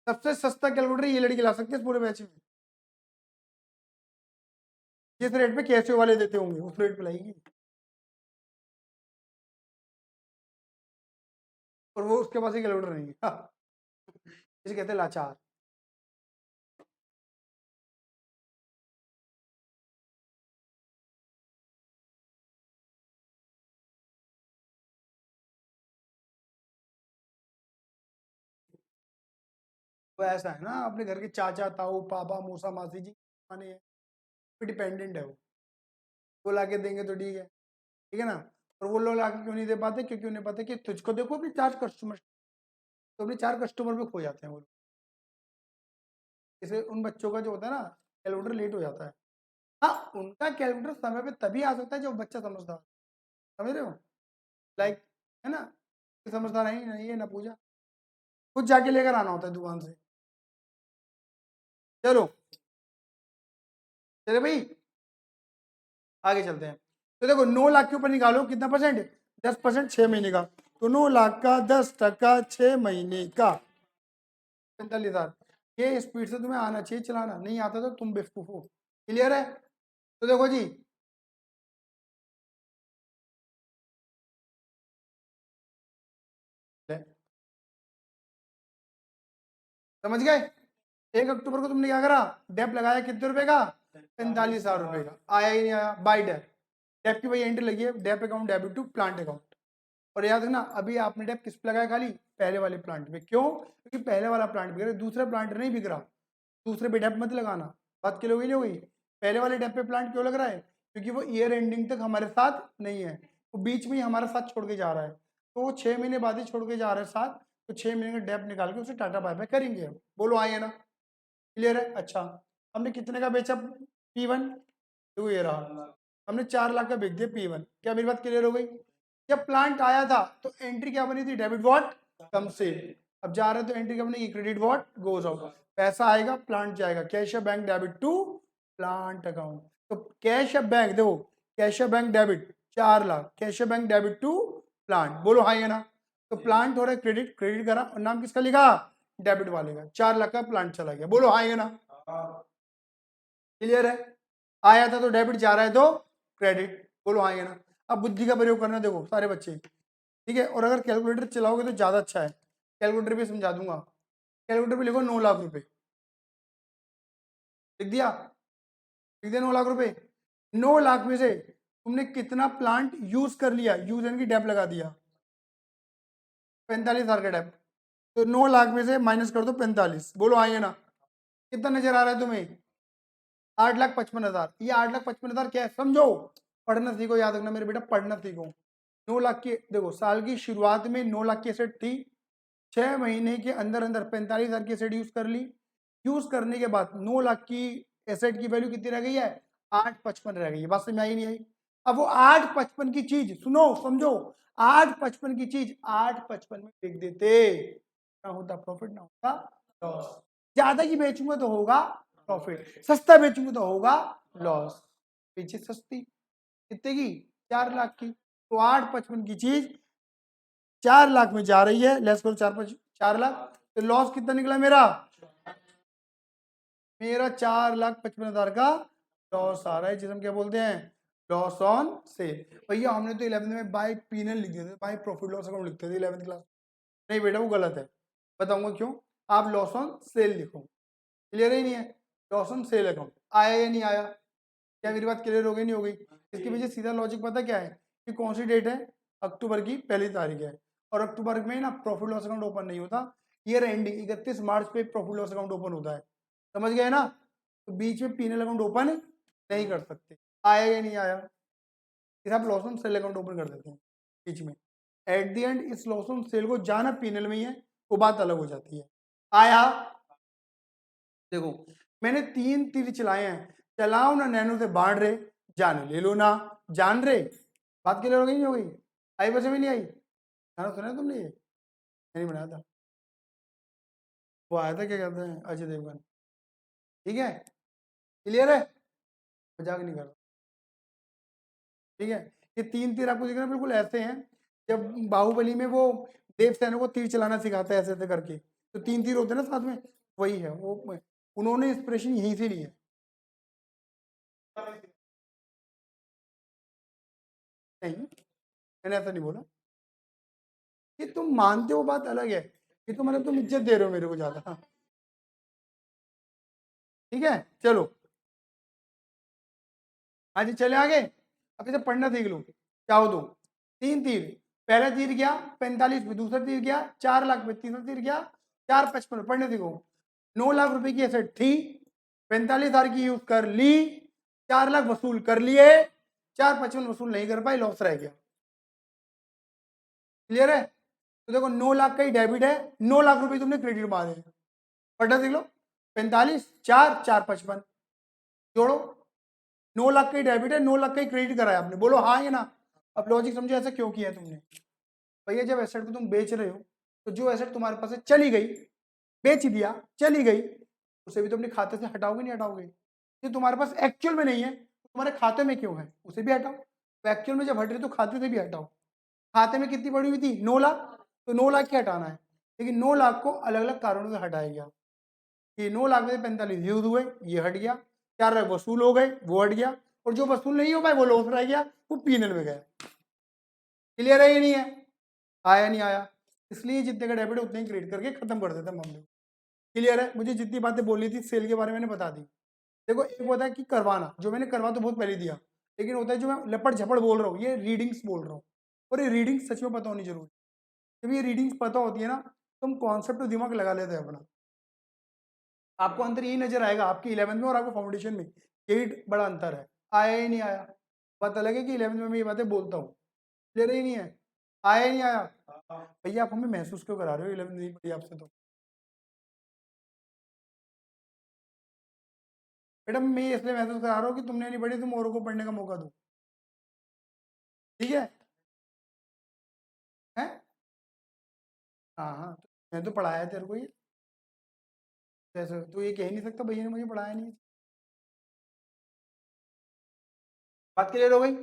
सबसे सस्ता कैलकुलेटर ये लड़की ला सकती है इस पूरे बैच में। जिस रेट पे कैसे वाले देते होंगे उस रेट पे लाएगी, और वो उसके पास ही कैलकुलेटर नहीं है। हाँ, इसे कहते हैं लाचार। वो ऐसा है ना, अपने घर के चाचा ताऊ पापा मौसा मासी जी माने डिपेंडेंट है वो ला के देंगे तो ठीक है ना। और वो लोग लाके क्यों नहीं दे पाते? क्योंकि उन्हें पता है कि तुझको देखो अपने 4 कस्टमर, तो अपने 4 कस्टमर पे खो जाते हैं वो लोग। जैसे उन बच्चों का जो होता है ना, कैलकुलेटर लेट हो जाता है। हाँ, उनका कैलकुलेटर समय पे तभी आ सकता है जब बच्चा समझदार, समझ रहे हो? लाइक, है ना, समझदार है ही नहीं है ना पूजा। खुद जाके लेकर आना होता है दुकान से। चलो चले भाई, आगे चलते हैं। तो देखो 9 लाख के ऊपर निकालो कितना परसेंट, 10%, 6 महीने का। तो 9 लाख का 10% 6 महीने का 45,000। ये स्पीड से तुम्हें आना चाहिए चलाना, नहीं आता तो तुम बेवकूफ हो। क्लियर है? तो देखो जी, समझ गए? 1 अक्टूबर को तुमने क्या करा, डेप लगाया कितने रुपए का, 45,000 रुपए का। आया ही नहीं आया, बाय डेप। डेप की वही एंट्री लगी है, dep account debit to plant account. और याद रखना अभी आपने डेप किस पे लगाया, खाली पहले वाले प्लांट पे। क्यों? क्योंकि पहले वाला प्लांट बिक रहा है, दूसरा प्लांट नहीं बिक रहा। दूसरे पे डेप मत लगाना। बात क्लियर हुई नहीं हुई? पहले वाले डेप पे प्लांट क्यों लग रहा है, क्योंकि वो ईयर एंडिंग तक हमारे साथ नहीं है, वो बीच में ही हमारे साथ छोड़ के जा रहा है। तो वो 6 महीने बाद ही छोड़ के जा रहा है साथ। तो 6 महीने का डेप निकाल के उसे टाटा बाय बाय करेंगे हम। बोलो आइए ना। क्लियर है? अच्छा, हमने कितने का बेचा P1? देखो ये रहा, हमने 4 लाख का बेच दिया P1। क्या मेरी बात क्लियर हो गई? जब प्लांट आया था तो एंट्री क्या बनी थी, डेबिट वॉट कम से। अब जा रहे तो एंट्री क्या बनेगी, क्रेडिट वॉट गोज आउट। पैसा आएगा, प्लांट जाएगा, कैश या bank debit to plant account. तो कैश या बैंक, देखो कैश या बैंक डेबिट 4 लाख, कैश या बैंक डेबिट टू प्लांट। बोलो हाँ या ना? तो प्लांट हो रहा है क्रेडिट, क्रेडिट करा और नाम किसका लिखा, डेबिट वाले का। 4 लाख का प्लांट चला गया। बोलो हाँ या ना? क्लियर है? आया था तो डेबिट, जा रहा है तो क्रेडिट। बोलो हाँ या ना? अब बुद्धि का प्रयोग करना, देखो सारे बच्चे, ठीक है? और अगर कैलकुलेटर चलाओगे तो ज़्यादा अच्छा है, कैलकुलेटर भी समझा दूंगा। कैलकुलेटर पे लिखो 9 लाख रुपए, लिख दिया? लिख दिया 9 लाख रुपए। 9 लाख में से तुमने कितना प्लांट यूज कर लिया, यूज यानी कि डेप लगा दिया, 45,000 का डेप। तो 9 लाख में से माइनस कर दो 45। बोलो हाँ या ना? कितना नजर आ रहा है तुम्हें, 8,55,000। ये 8,55,000 क्या है समझो, पढ़ना सीखो, याद रखना मेरे बेटा, पढ़ना सीखो। 9 लाख की, देखो साल की शुरुआत में 9 लाख की एसेट थी, 6 महीने के अंदर अंदर 45,000 की एसेट यूज कर ली। यूज करने के बाद 9 लाख की एसेट की वैल्यू कितनी रह गई है, 8,55 रह गई है। बात समझ आई नहीं आई? अब वो 8,55 की चीज, सुनो समझो, 8,55 की चीज 8,55 में बेच देते, ना होता प्रॉफिट ना होता लॉस। ज्यादा की बेचूंगा तो होगा प्रॉफिट, सस्ता बेचूंगा तो होगा लॉस। पीछे सस्ती कितने की, 4 लाख की। तो 8,55 की चीज 4 लाख में जा रही है, लेस करो 4 लाख, तो लॉस कितना निकला मेरा, मेरा 4,55,000 का लॉस आ रहा है, जिसे हम क्या बोलते हैं, लॉस ऑन सेल। भैया हमने तो 11th में बाय पीनल लिख दिए थे, बाय प्रॉफिट लॉस अकाउंट लिखते थे 11th क्लास। नहीं बेटा वो गलत है, बताऊंगा क्यों। आप लॉस ऑन सेल लिखो। क्लियर ही नहीं है? लॉस ऑन सेल अकाउंट आया या नहीं आया? क्या मेरी बात क्लियर हो गई नहीं हो गई? इसके पीछे सीधा लॉजिक पता क्या है, कि कौन सी डेट है, अक्टूबर की 1 तारीख है, और अक्टूबर में ना प्रॉफिट लॉस अकाउंट ओपन नहीं होता, ईयर एंडिंग 31 मार्च पे प्रॉफिट लॉस अकाउंट ओपन होता है। समझ गए ना? तो बीच में पीनल अकाउंट ओपन नहीं कर सकते। आया या नहीं आया? फिर आप loss on sale account open कर देते हैं बीच में, एट द एंड इस लॉस ऑन सेल को जाना पीनल में ही है, वो बात अलग हो जाती है। आया? देखो मैंने 3 तीर चलाए हैं, चलाओ ना नैनो से बाढ़ रहे, जान ले लो ना जान रहे। बात क्लियर हो गई नहीं हो गई? आई बस में नहीं आई? गाना सुना है तुमने? ये नहीं बनाया था, वो आया था क्या कहते हैं अजय देवगन। ठीक है? क्लियर है? मजाक नहीं कर रहा। ठीक है? ये 3 तीर आपको दिख रहे हैं बिल्कुल ऐसे हैं, जब बाहुबली में वो देवसेना को तीर चलाना सिखाता है ऐसे ऐसे करके, तो 3 तीर होते हैं ना साथ में, वही है वो। उन्होंने इंस्पिरेशन यहीं से ली है। नहीं मैंने ऐसा नहीं बोला, कि तुम मानते हो बात अलग है, कि तो मतलब तुम इज्जत दे रहे हो मेरे को ज्यादा। हाँ, ठीक है चलो। हाँ जी चले आगे। अब इसे पढ़ना सीख लो, चाहो तो। 3 तीर, पहला तीर गया 45 पे, दूसरा तीर गया 4 लाख पे, तीसरा तीर गया 4,55। पढ़ने सीखो। 9 लाख रुपए की एसेट थी, 45,000 की यूज कर ली, 4 लाख वसूल कर लिए, 4,55 वसूल नहीं कर पाई, लॉस रह गया। क्लियर है? तो देखो 9 लाख का ही डेबिट है, 9 लाख रुपए तुमने क्रेडिट मारे। पढ़ना सीख लो। 45 4 4,55 जोड़ो, 9 लाख का ही डेबिट है, 9 लाख का ही क्रेडिट कराया आपने। बोलो हाँ या ना? अब लॉजिक समझो ऐसा क्यों किया है तुमने। भैया जब एसेट को तुम बेच रहे हो तो जो एसेट तुम्हारे पास है चली गई, बेच दिया, चली गई, उसे भी तो अपने खाते से हटाओगे, नहीं हटाओगे? ये तुम्हारे पास एक्चुअल में नहीं है, तो तुम्हारे खाते में क्यों है, उसे भी हटाओ। तो एक्चुअल में जब हट रही तो खाते से भी हटाओ। खाते में कितनी पड़ी हुई थी, 9 लाख, तो 9 लाख की हटाना है, लेकिन 9 लाख को अलग अलग कारणों से हटाया गया। ये 9 लाख में से 45 यूज हुए, ये हट गया, 4 लाख वसूल हो गए, वो हट गया, और जो वसूल नहीं हो पाए वो लॉस रह गया, वो पीएनएल में गया। क्लियर है ये नहीं है? आया नहीं आया? इसलिए जितने का डेबिट उतने ही क्रेडिट करके खत्म कर देते हैं मामले को। क्लियर है? मुझे जितनी बातें बोली थी सेल के बारे में मैंने बता दी। देखो एक होता है कि करवाना, जो मैंने करवा तो बहुत पहले दिया, लेकिन होता है जो मैं लपट झपड़ बोल रहा हूँ, ये रीडिंग्स बोल रहा हूँ, और ये रीडिंग्स सच में पता होनी जरूरी। जब ये रीडिंग्स पता होती है ना, तुम कॉन्सेप्ट दिमाग लगा लेते हैं अपना, आपको अंतर यही नजर आएगा आपकी 11th में और आपको फाउंडेशन में, यही बड़ा अंतर है। आया ही नहीं आया? पता लगे कि 11th में मैं ये बातें बोलता हूँ, क्लियर ही नहीं है? आया ही नहीं आया? भैया आप हमें महसूस क्यों करा रहे हो 11th नहीं पढ़ी आपसे? तो मैडम मैं इसलिए महसूस करा रहा हूँ कि तुमने नहीं पढ़ी, तुम औरों को पढ़ने का मौका दो, ठीक है? हैं? हाँ हाँ, तो मैं तो पढ़ाया है तेरे को ये, जैसे तो ये कह ही नहीं सकता भैया ने मुझे पढ़ाया नहीं है। बात क्लियर हो गई?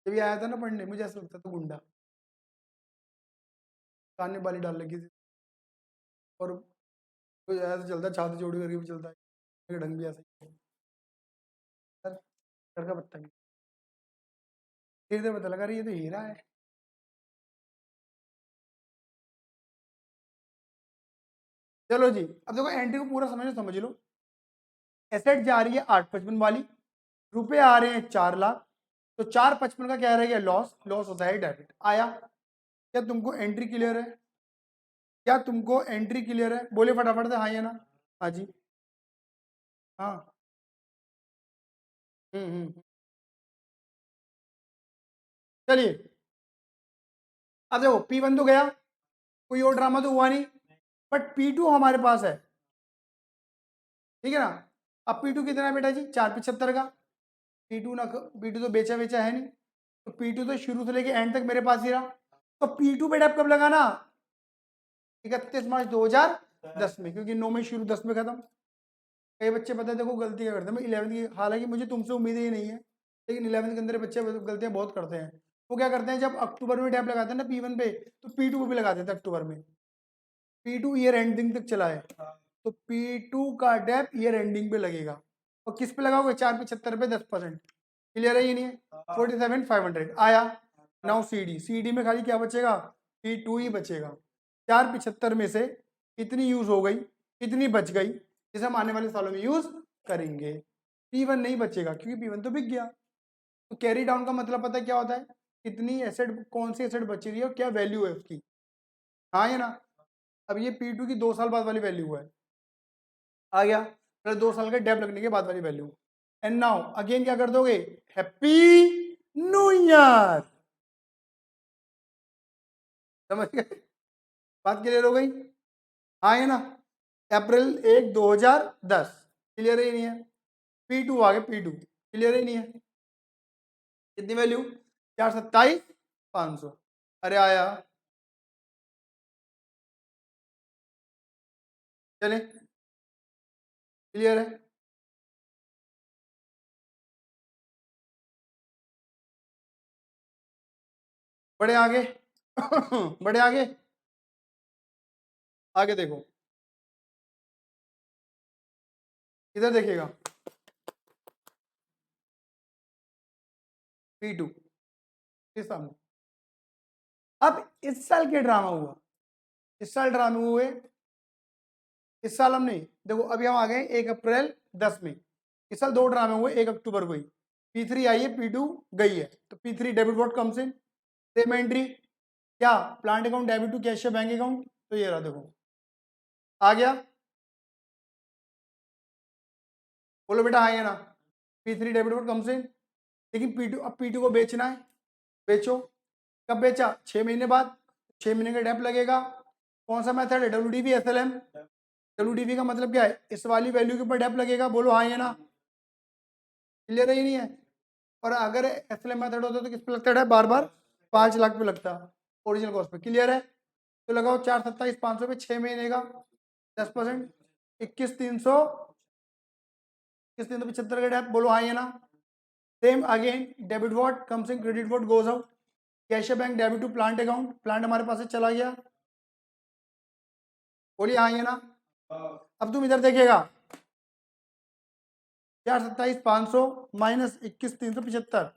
जब ये आया था ना पढ़ने, मुझे ऐसा लगता था गुंडा, कान में बाली डाल लगी थी, और कुछ ऐसा चलता है, छाती चौड़ी करके भी चलता है, मेरा ढंग भी ऐसा ही है। सर, लड़का बत्ता भी धीरे धीरे पता लगा रही ये तो हीरा है। चलो जी, अब देखो एंट्री को पूरा समझ लो। एसेट जा रही है 855 वाली, रुपए आ रहे हैं 4 लाख, तो 455 का क्या रह गया, लॉस। लॉस होता है डेबिट। आया? क्या तुमको एंट्री क्लियर है? क्या तुमको एंट्री क्लियर है? बोले फटाफट से हाँ या ना। हाँ जी। हाँ। हम्म। चलिए, अब देखो P1 तो गया, कोई और ड्रामा तो हुआ नहीं, बट P2 हमारे पास है, ठीक है ना? अब P2 कितना है बेटा जी, 475 का। P2 ना, P2 तो बेचा बेचा है नहीं, तो P2 तो शुरू से लेके एंड तक मेरे पास ही रहा। तो P2 बेटा कब लगाना, 31 मार्च 2010 में, क्योंकि 9 में शुरू 10 में खत्म। कई बच्चे पता है देखो गलती क्या करते हैं, मैं 11th की, हालांकि मुझे तुमसे उम्मीद ही नहीं है, लेकिन 11th के अंदर बच्चे गलतियां बहुत करते हैं। वो क्या करते हैं, जब अक्टूबर में टैप लगाते हैं ना P1 पे, तो P2 पे भी लगा देते हैं अक्टूबर में। P2 ईयर एंडिंग तक चला है, तो P2 का डेप ईयर एंडिंग पे लगेगा, और किस पे लगाओगे, 475 पे 10%। क्लियर है ये नहीं है? 47,500 आया। नाउ CD में खाली क्या बचेगा, P2 ही बचेगा। 475 में से कितनी यूज हो गई, कितनी बच गई, जिसे हम आने वाले सालों में यूज करेंगे। P1 नहीं बचेगा, क्योंकि P1 तो बिक गया। तो कैरी डाउन का मतलब पता है क्या होता है, कितनी एसेट, कौन सी एसेट बची रही है और क्या वैल्यू है उसकी। हाँ या ना? अब ये P2 की 2 साल बाद वाली वैल्यू है, आ गया, फिर 2 साल के डेप लगने के बाद वाली वैल्यू। एंड नाउ अगेन क्या कर दोगे, हैप्पी न्यू ईयर। समझ गए? बात क्लियर हो गई? हाँ है ना? April 1, 2010। क्लियर ही नहीं है? P2 आ गए, P2 क्लियर ही नहीं है? कितनी वैल्यू, 427,500। अरे आया, चले, क्लियर है? बड़े आगे बड़े आगे, आगे देखो, इधर देखिएगा, P2 के सामने। अब इस साल क्या ड्रामा हुआ, इस साल ड्रामे हुए, इस साल हम नहीं, देखो अभी हम आ गए 1 अप्रैल 10 में, इस साल 2 ड्रामे हुए, 1 अक्टूबर को ही। P3 आई है, P2 गई है, तो P3 debit what comes in, same entry, क्या plant account debit to cash bank account, तो ये रहा देखो, आ गया। बोलो बेटा हाँ या ना? P3 डेबिट वॉट कम्स इन, लेकिन P2, अब P2 को बेचना है, बेचो। कब बेचा, 6 महीने बाद, 6 महीने का डेप लगेगा। कौन सा मेथड है, WDV SLM? WDV का मतलब क्या है, इस वाली वैल्यू के ऊपर डेप लगेगा, बोलो हाँ या ना? क्लियर है ही नहीं है? और अगर SLM मेथड होता तो किस पे लगता है, बार बार 5 लाख पे लगता ओरिजिनल कॉस्ट पे। क्लियर है? तो लगाओ 4/27/500 पे 6 महीने का 10%, 21,375 का डेप, बोलो हाँ या ना। Same again, debit what comes in, credit what goes out. Cash bank debit to plant account, plant हमारे पास से चला गया, बोलिए हाँ या ना। अब तुम इधर देखिएगा, 4/27/500 माइनस 21,375,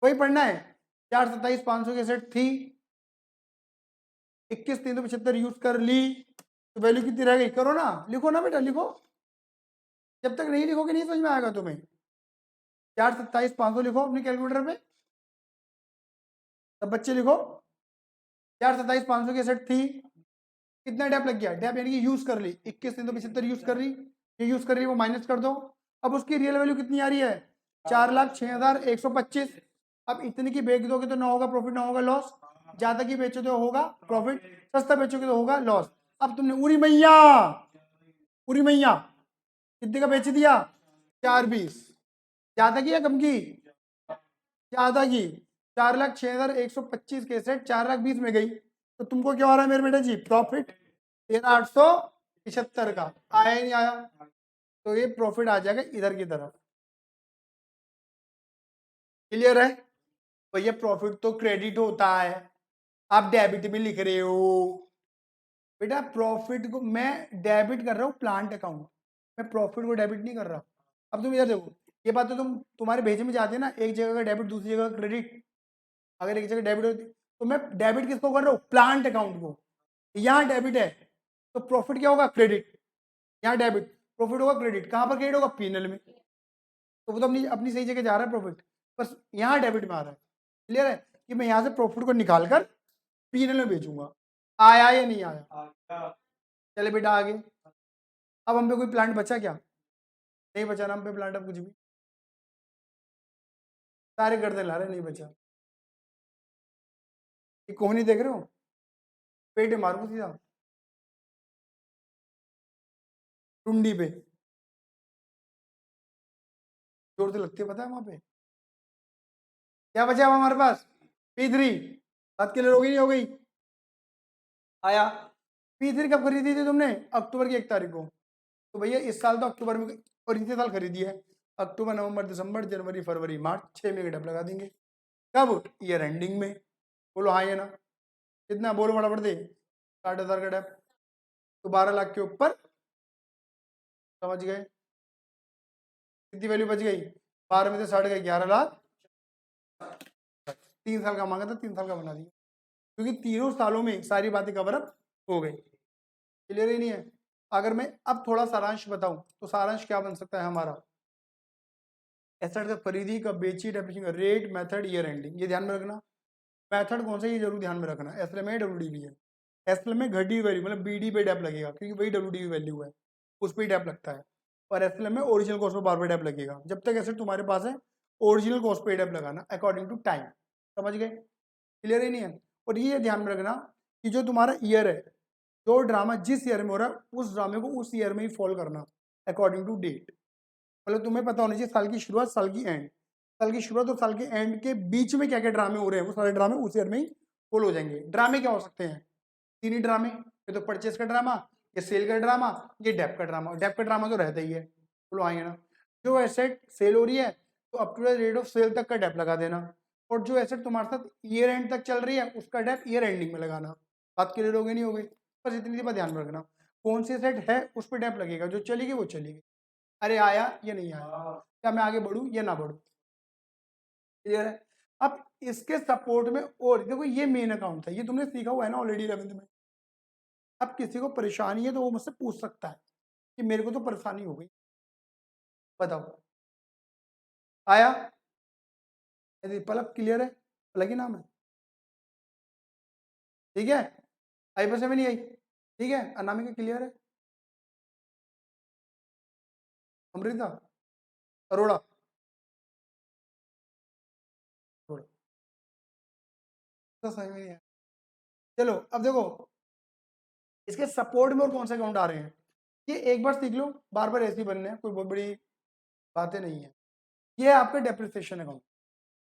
वही पढ़ना है। 4/27/500 की सेट थी, 21,375 यूज कर ली, तो वैल्यू कितनी रह गई, करो ना, लिखो ना बेटा, लिखो। जब तक नहीं लिखोगे नहीं समझ में आएगा तुम्हें। 4/27/500 लिखो अपने कैलकुलेटर पे, तब बच्चे लिखो। 4/27/500 की सेट थी, कितना डेप लग गया, डेप यानी कि यूज कर ली, 21,375 यूज कर ली, ये यूज कर रही है वो माइनस कर दो। अब उसकी रियल वैल्यू कितनी आ रही है, 4,06,125। अब इतने की बेच दोगे तो ना होगा प्रॉफिट ना होगा लॉस, ज्यादा की बेचो तो होगा प्रॉफिट, सस्ता बेचोगे तो होगा लॉस। अब तुमने उरी मैया कितने का बेच दिया, 4,20, ज्यादा की या कम की, ज्यादा की। 4,06,125 के सेट 4,20,000 में गई, तो तुमको क्या हो रहा है मेरे बेटा जी, प्रॉफिट 13,875 का आया ही नहीं आया, तो ये प्रॉफिट आ जाएगा इधर की तरफ। क्लियर है भैया, प्रॉफिट तो क्रेडिट होता है, आप डेबिट में लिख रहे हो बेटा। प्रॉफिट को मैं डेबिट कर रहा हूँ प्लांट अकाउंट, मैं प्रॉफिट को डेबिट नहीं कर रहा। अब तुम इधर देखो, ये बात तो तुम्हारे भेजे में जाते हैं ना, एक जगह का डेबिट दूसरी जगह का क्रेडिट। अगर एक जगह डेबिट होती तो मैं डेबिट किसको कर रहा हूँ, प्लांट अकाउंट को। यहाँ डेबिट है तो प्रॉफिट क्या होगा, क्रेडिट। यहाँ डेबिट, प्रॉफिट होगा क्रेडिट, कहाँ पर क्रेडिट होगा, पीएनएल में। तो वो तो अपनी अपनी सही जगह जा रहा है प्रॉफिट, बस यहाँ डेबिट में आ रहा है। क्लियर है कि मैं यहाँ से प्रॉफिट को निकाल कर पीएनएल में बेचूंगा, आया या नहीं आया। चले बेटा आगे, अब हम पे कोई प्लांट बचा क्या, नहीं बचा ना हम पे प्लांट, अब कुछ भी सारे गर्दन ला रहे, नहीं बचा। ये कोहनी देख रहे हो, पेट मारूंगा सीधा टुंडी पे, जोर से लगती है पता है वहां पे। क्या बचा अब हमारे पास, P3, बात क्लियर हो गई नहीं हो गई, आया। P3 कब खरीदी थी तुमने, अक्टूबर की 1 तारीख को, तो भैया इस साल तो अक्टूबर में, और इसी साल खरीदी है, अक्टूबर नवंबर दिसंबर जनवरी फरवरी मार्च 6 महीने का डब लगा देंगे, कब, ईयर एंडिंग में। बोलो हाँ या ना, कितना बोलो फटाफट दे, 60,000 का डब, तो 12 लाख के ऊपर, समझ गए, कितनी वैल्यू बच गई, 12 में से 60 गए, 11 लाख। 3 साल का मांगा था, 3 साल का बना दिया, क्योंकि तीनों सालों में सारी बातें कवर अप हो गई। क्लियर ही नहीं है। अगर मैं अब थोड़ा सारांश बताऊं तो सारांश क्या बन सकता है हमारा, एसेट कब खरीदी, कब बेची, डेप्रिसिएशन का रेट, मेथड, ईयर एंडिंग, ये ध्यान में रखना। मेथड कौन सा, ये जरूर ध्यान में रखना, एसएल में डब्ल्यूडीवी है, एसएल में घटी वैल्यू मतलब बीडी पे डेप लगेगा, क्योंकि वही डब्ल्यूडीवी वैल्यू है, उस पर डेप लगता है। और एसएल में ओरिजिनल कॉस्ट पर बार बार डेप लगेगा, जब तक एसेट तुम्हारे पास है ओरिजिनल कॉस्ट पे डेप लगाना अकॉर्डिंग टू टाइम, समझ गए। क्लियर ही नहीं है। और ये ध्यान में रखना कि जो तुम्हारा ईयर है, जो ड्रामा जिस ईयर में हो रहा है उस ड्रामे को उस ईयर में ही फॉलो करना अकॉर्डिंग टू डेट। मतलब तुम्हें पता होना चाहिए साल की शुरुआत साल की एंड, साल की शुरुआत और साल के एंड के बीच में क्या क्या ड्रामे हो रहे हैं, वो सारे ड्रामे उस ईयर में ही फॉलो हो जाएंगे। ड्रामे क्या हो सकते हैं, 3 ही ड्रामे, ये तो परचेस का ड्रामा, ये सेल का ड्रामा, ये डेप का ड्रामा। डेप का ड्रामा तो रहता ही है, बोलो आएंगे ना। जो एसेट सेल हो रही है तो up to the rate of sale तक का डेप लगा देना, और जो एसेट तुम्हारे साथ ईयर एंड तक चल रही है उसका डेप ईयर एंडिंग में लगाना। बात क्लियर हो गई नहीं हो गई, बस इतनी सी बात ध्यान में रखना, कौन सी एसेट है उस पर डेप लगेगा, जो चलेगी वो चलेगी। अरे आया या नहीं आया, क्या मैं आगे बढ़ूं या ना बढ़ूं, क्लियर है। अब इसके सपोर्ट में और देखो, ये मेन अकाउंट था, ये तुमने सीखा हुआ है ना ऑलरेडी 11th में। अब किसी को परेशानी है तो वो मुझसे पूछ सकता है कि मेरे को तो परेशानी हो गई, बताओ आया, यदि पलक क्लियर है, पलक ही नाम है, ठीक है। आई पर से में नहीं आई, ठीक है। अनामिका क्लियर है, अमृता, अरोड़ा, अरोड़ा, तो समझ में नहीं आया। चलो अब देखो, इसके सपोर्ट में और कौन से अकाउंट आ रहे हैं, ये एक बार सीख लो, बार बार ऐसे ही बनने हैं, कोई बहुत बड़ी बातें नहीं है। ये है आपका डेप्रिसिएशन अकाउंट,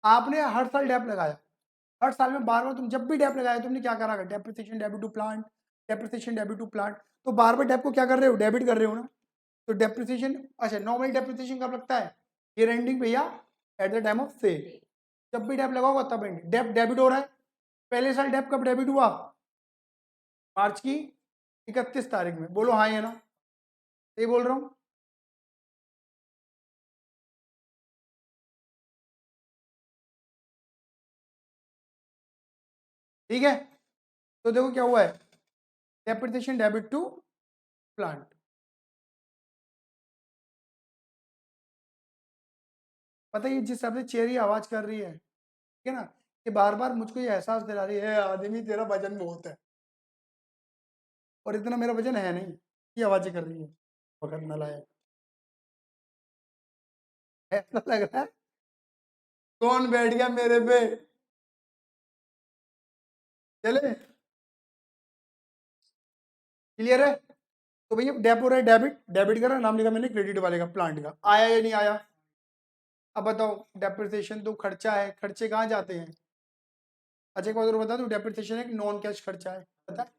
आपने हर साल डेप लगाया, हर साल में बार बार तुम जब भी डेप लगाया तुमने क्या करा, depreciation debit to plant, depreciation debit to plant, तो बार बार डेप को क्या कर रहे हो, डेबिट कर रहे हो ना। तो डेप्रिसिएशन, अच्छा नॉर्मल डेप्रिसिएशन कब लगता है, ईयर एंडिंग भैया, at the time of sale. जब भी डेप लगाओगा तब डेप डेबिट हो रहा है। पहले साल डेप कब डेबिट हुआ, मार्च की 31 तारीख में, बोलो हाँ या ना, सही बोल रहा हूँ। ठीक है, तो देखो क्या हुआ है, डेप्रिसिएशन डेबिट टू प्लांट। पता है ये जिस हिसाब से चेयर आवाज कर रही है, ठीक है ना, कि बार बार मुझको ये एहसास दिला रही है आदमी तेरा वजन बहुत है, और इतना मेरा वजन है नहीं, ये आवाजें कर रही है, वक्त न लाया। ऐसा लग रहा है कौन बैठ गया मेरे पे, चले, क्लियर है। तो भैया डेप हो रहा है, डेबिट डेबिट करा, नाम लिखा मैंने क्रेडिट वाले का, प्लांट का, आया या नहीं आया। अब बताओ, डेप्रिसिएशन तो खर्चा है, खर्चे कहाँ जाते हैं। अच्छा एक बात और बता दूं, डेप्रिसिएशन एक नॉन कैश खर्चा है, पता है,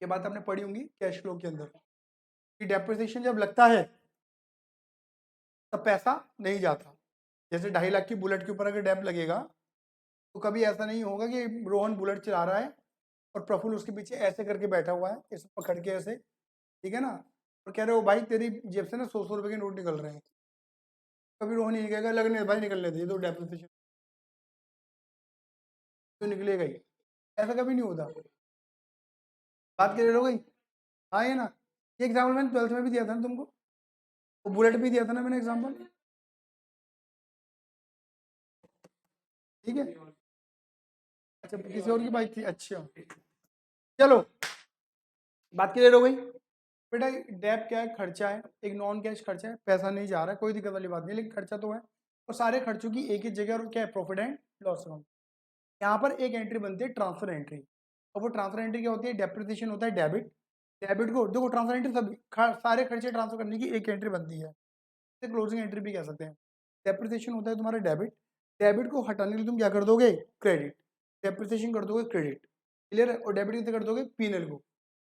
ये बात आपने पढ़ी होंगी कैश फ्लो के अंदर, कि डेप्रिसिएशन जब लगता है तब पैसा नहीं जाता। जैसे 2.5 लाख की बुलेट के ऊपर अगर डेप लगेगा तो कभी ऐसा नहीं होगा कि रोहन बुलेट चला रहा है और प्रफुल्ल उसके पीछे ऐसे करके बैठा हुआ है, इसे पकड़ के ऐसे, ठीक है ना, और कह रहे हो भाई तेरी जेब से ना 100 रुपए के नोट निकल रहे हैं, कभी रोहन नहीं कहेगा लगने भाई निकलने दे, तो डेप्रिसिएशन तो निकलेगा ही, ऐसा कभी नहीं होता। बात क्लियर हो गई, हाँ ये ना, ये एग्जाम्पल मैंने 12th में भी दिया था ना तुमको, वो बुलेट भी दिया था ना मैंने एग्जाम्पल, ठीक है। अच्छा किसी और की बाइक थी, अच्छा चलो, बात क्लियर हो गई। बेटा डेप क्या है, खर्चा है, एक नॉन कैश खर्चा है, पैसा नहीं जा रहा है, कोई दिक्कत वाली बात नहीं, लेकिन खर्चा तो है, और सारे खर्चों की एक ही जगह, और क्या है, प्रॉफिट एंड लॉस अकाउंट। यहाँ पर एक एंट्री बनती है ट्रांसफर एंट्री, और वो ट्रांसफर एंट्री क्या होती है, डेप्रिसिएशन होता है डेबिट, डेबिट को देखो ट्रांसफर एंट्री सब सारे खर्चे ट्रांसफर करने की एक एंट्री बनती है, इसे क्लोजिंग एंट्री भी कह सकते हैं। डेप्रिसिएशन होता है तुम्हारा डेबिट, डेबिट को हटाने के लिए तुम क्या कर दोगे, क्रेडिट, डेप्रिसिएशन कर दोगे क्रेडिट, क्लियर है, और डेबिट कितने कर दोगे, पीएनएल को।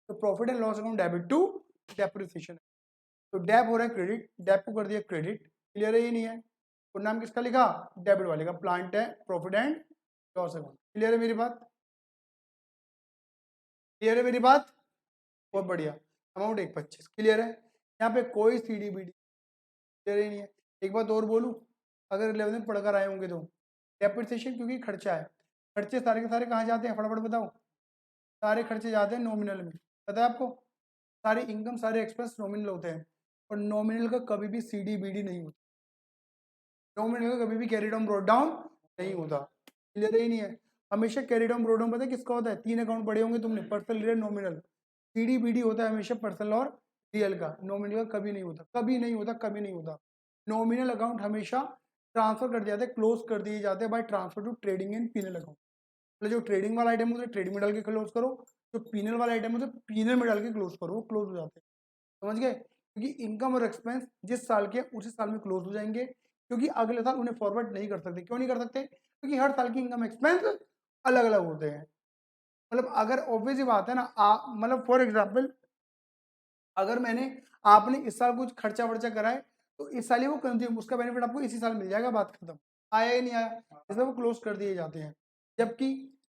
तो profit and loss account debit to depreciation, तो डेप हो रहा है क्रेडिट, डेप को कर दिया क्रेडिट, क्लियर है, ये नहीं है, और नाम किसका लिखा, डेबिट वाले का, प्लांट है, profit and loss account, clear है मेरी बात, क्लियर है मेरी बात, बहुत बढ़िया। अमाउंट 125, क्लियर है, यहाँ पे कोई सीडीबीडी क्लियर ही नहीं है। एक बात और बोलूँ, अगर 11th में पढ़कर आए होंगे तो, डेप्रिसिएशन क्योंकि खर्चा है, खर्चे सारे के सारे कहाँ जाते हैं, फटाफट बताओ, सारे खर्चे जाते हैं नॉमिनल में, पता है आपको, सारे इनकम सारे एक्सपेंस नॉमिनल होते हैं, और नॉमिनल का कभी भी सीडीबीडी नहीं होता, नॉमिनल का कभी भी कैरी डाउन ब्रॉट डाउन नहीं होता, क्लियर ही नहीं है। हमेशा कैरी डाउन ब्रॉट डाउन पता है किसका होता है, 3 अकाउंट पढ़े होंगे तुमने, पर्सनल, रियल, नॉमिनल, सीडीबीडी होता है हमेशा पर्सनल और रियल का, नॉमिनल का कभी नहीं होता, कभी नहीं होता, कभी नहीं होता। नॉमिनल अकाउंट हमेशा ट्रांसफर कर दिए जाते हैं, क्लोज कर दिए जाते हैं by transfer to trading and PNL account, मतलब जो ट्रेडिंग वाला आइटम है ट्रेडिंग में डाल के क्लोज करो, जो पीनल वाला आइटम है पीनल में डाल के क्लोज करो, वो क्लोज हो जाते हैं, समझ गए, क्योंकि इनकम और एक्सपेंस जिस साल के उसी साल में क्लोज हो जाएंगे, क्योंकि अगले साल उन्हें फॉरवर्ड नहीं कर सकते, क्यों नहीं कर सकते, क्योंकि हर साल की इनकम एक्सपेंस अलग अलग होते हैं। मतलब अगर ऑब्वियस ही बात है ना, मतलब फॉर एग्जाम्पल अगर मैंने, आपने इस साल कुछ खर्चा वर्चा करा है, तो इस साल ही वो कंज्यूम, उसका बेनिफिट आपको इसी साल मिल जाएगा, बात खत्म, आया ही नहीं आया, इसलिए वो क्लोज कर दिए जाते हैं। जबकि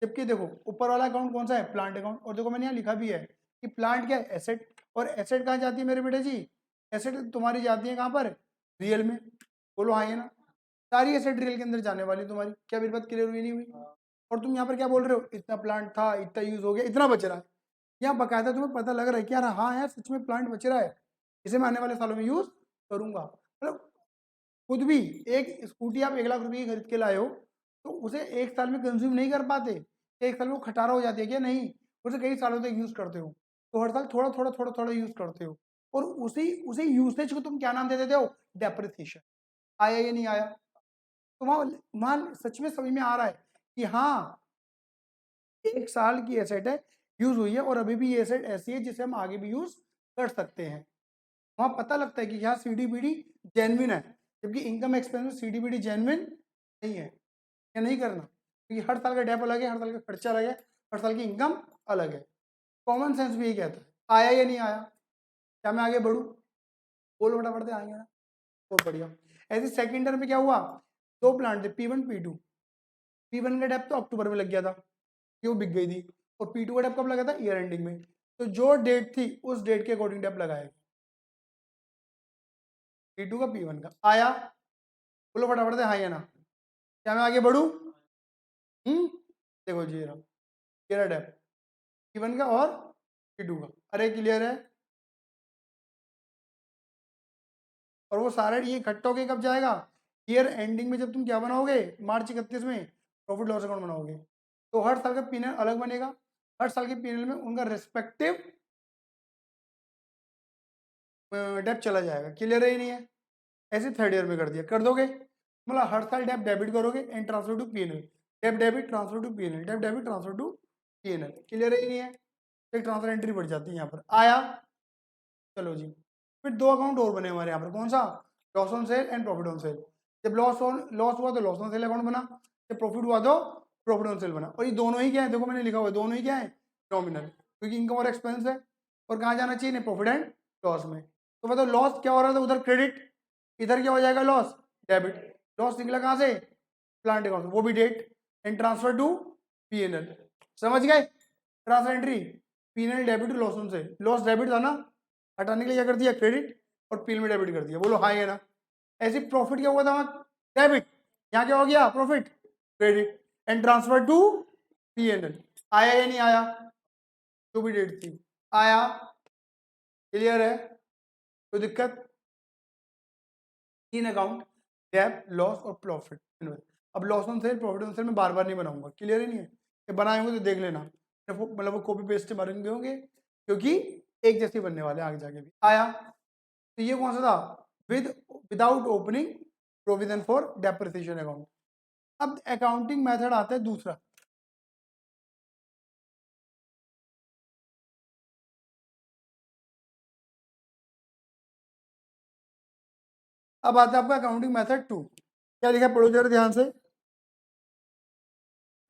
जबकि देखो ऊपर वाला अकाउंट कौन सा है, प्लांट अकाउंट, और देखो मैंने यहाँ लिखा भी है कि प्लांट क्या है, एसेट, और एसेट कहाँ जाती है मेरे बेटे जी, एसेट तुम्हारी जाती है कहाँ पर, रियल में, बोलो हाँ ये ना, सारी एसेट रियल के अंदर जाने वाली तुम्हारी, क्या मेरी बात क्लियर हुई नहीं हुई। और तुम यहाँ पर क्या बोल रहे हो, इतना प्लांट था, इतना यूज हो गया, इतना बच रहा है, यहाँ बकायदा तुम्हें पता लग रहा है कि यार हाँ यार सच में प्लांट बच रहा है, इसे मैं आने वाले सालों में यूज करूंगा। मतलब खुद भी एक स्कूटी आप 1 लाख रुपए की खरीद के लाए हो, तो उसे एक साल में कंज्यूम नहीं कर पाते, एक साल में वो खटारा हो जाती है क्या, नहीं, उसे कई सालों तक यूज करते हो, तो हर साल थोड़ा थोड़ा थोड़ा थोड़ा यूज करते हो, और उसी उसी यूसेज को तुम क्या नाम दे देते हो, डेप्रिसिएशन, आया या नहीं आया। तो वहां सच में समझ में आ रहा है कि हाँ एक साल की एसेट है, यूज हुई है, और अभी भी ये एसेट ऐसी है जिसे हम आगे भी यूज कर सकते हैं, वहां पता लगता है कि यहाँ सीडी बीडी जेन्युइन है, जबकि इनकम एक्सपेंस सीडीबीडी जेन्युइन नहीं है, या नहीं करना, क्योंकि हर साल का डेप अलग है, हर साल का खर्चा अलग है, हर साल की इनकम अलग है। कॉमन सेंस भी यही कहता है। आया या नहीं आया? क्या मैं आगे बढ़ूँ? बोलो फटाफट से, आएंगे ना? बहुत बढ़िया। ऐसे सेकेंड ईयर में क्या हुआ, दो प्लांट थे P1 P2। P1 का डेप तो अक्टूबर में लग गया था, ये वो बिक गई थी, और P2 का डेप कब लगा था? ईयर एंडिंग में। तो जो डेट थी उस डेट के अकॉर्डिंग डेप लगाएगा, P2 का P1 का। आया? बोलो फटाफट से, हाँ या ना? क्या मैं आगे बढ़ू? देखो जी, रहा डेप P1 का और P2 का। अरे क्लियर है? और वो सारा ये इकट्ठा होके कब जाएगा? ईयर एंडिंग में, जब तुम क्या बनाओगे, मार्च 31 में प्रॉफिट लॉस अकाउंट बनाओगे। तो हर साल का पीएनएल अलग बनेगा, हर साल के पीएनएल में उनका रिस्पेक्टिव डेप चला जाएगा। क्लियर है? नहीं है? ऐसे थर्ड ईयर में कर दिया, कर दोगे, मतलब हर साल डेप डेबिट करोगे and transfer to PNL, dep debit transfer to PNL, dep debit transfer to PNL. Clear है? नहीं है? एक ट्रांसफर एंट्री बढ़ जाती है यहाँ पर। आया? चलो जी, फिर दो अकाउंट और बने हमारे यहाँ पर। कौन सा? Loss on cell and profit on cell. जब लॉस हुआ तो लॉस ऑन सेल अकाउंट बना, जब प्रॉफिट हुआ तो प्रॉफिट ऑन सेल बना। और ये दोनों ही क्या है, देखो मैंने लिखा हुआ है, दोनों ही क्या है? नॉमिनल, क्योंकि इनकम और एक्सपेंस है। और कहाँ जाना चाहिए? प्रॉफिट एंड लॉस में। तो मतलब लॉस क्या हो रहा था उधर? क्रेडिट। इधर क्या हो जाएगा? Loss debit. लॉस निकला कहाँ से? प्लांट अकाउंट, वो भी date, and transfer to PNL. समझ गए? Transfer entry PNL debit to loss on sale. Loss debit था ना, हटाने के लिए क्या कर दिया? क्रेडिट, और पीएल में डेबिट कर दिया। बोलो हाँ या ना? ऐसे प्रॉफिट क्या हुआ था वहां? डेबिट। यहाँ क्या हो गया? Profit, credit, and transfer to PNL. आया या नहीं आया? जो भी डेट थी। आया? क्लियर है? कोई दिक्कत? तीन अकाउंट, डेप, लॉस और प्रॉफिट। अब loss on sale, profit on cell में बार बार नहीं बनाऊंगा। क्लियर ही नहीं है? ये बनाए होंगे तो देख लेना, मतलब वो कॉपी पेस्ट बनेंगे होंगे, क्योंकि एक जैसे बनने वाले आगे जाके भी। आया? तो ये कौन सा था? Without opening provision for depreciation account. अब अकाउंटिंग मेथड आता है दूसरा। अब आता है आपका अकाउंटिंग मेथड 2। क्या लिखा है, पढ़ो जरा ध्यान से।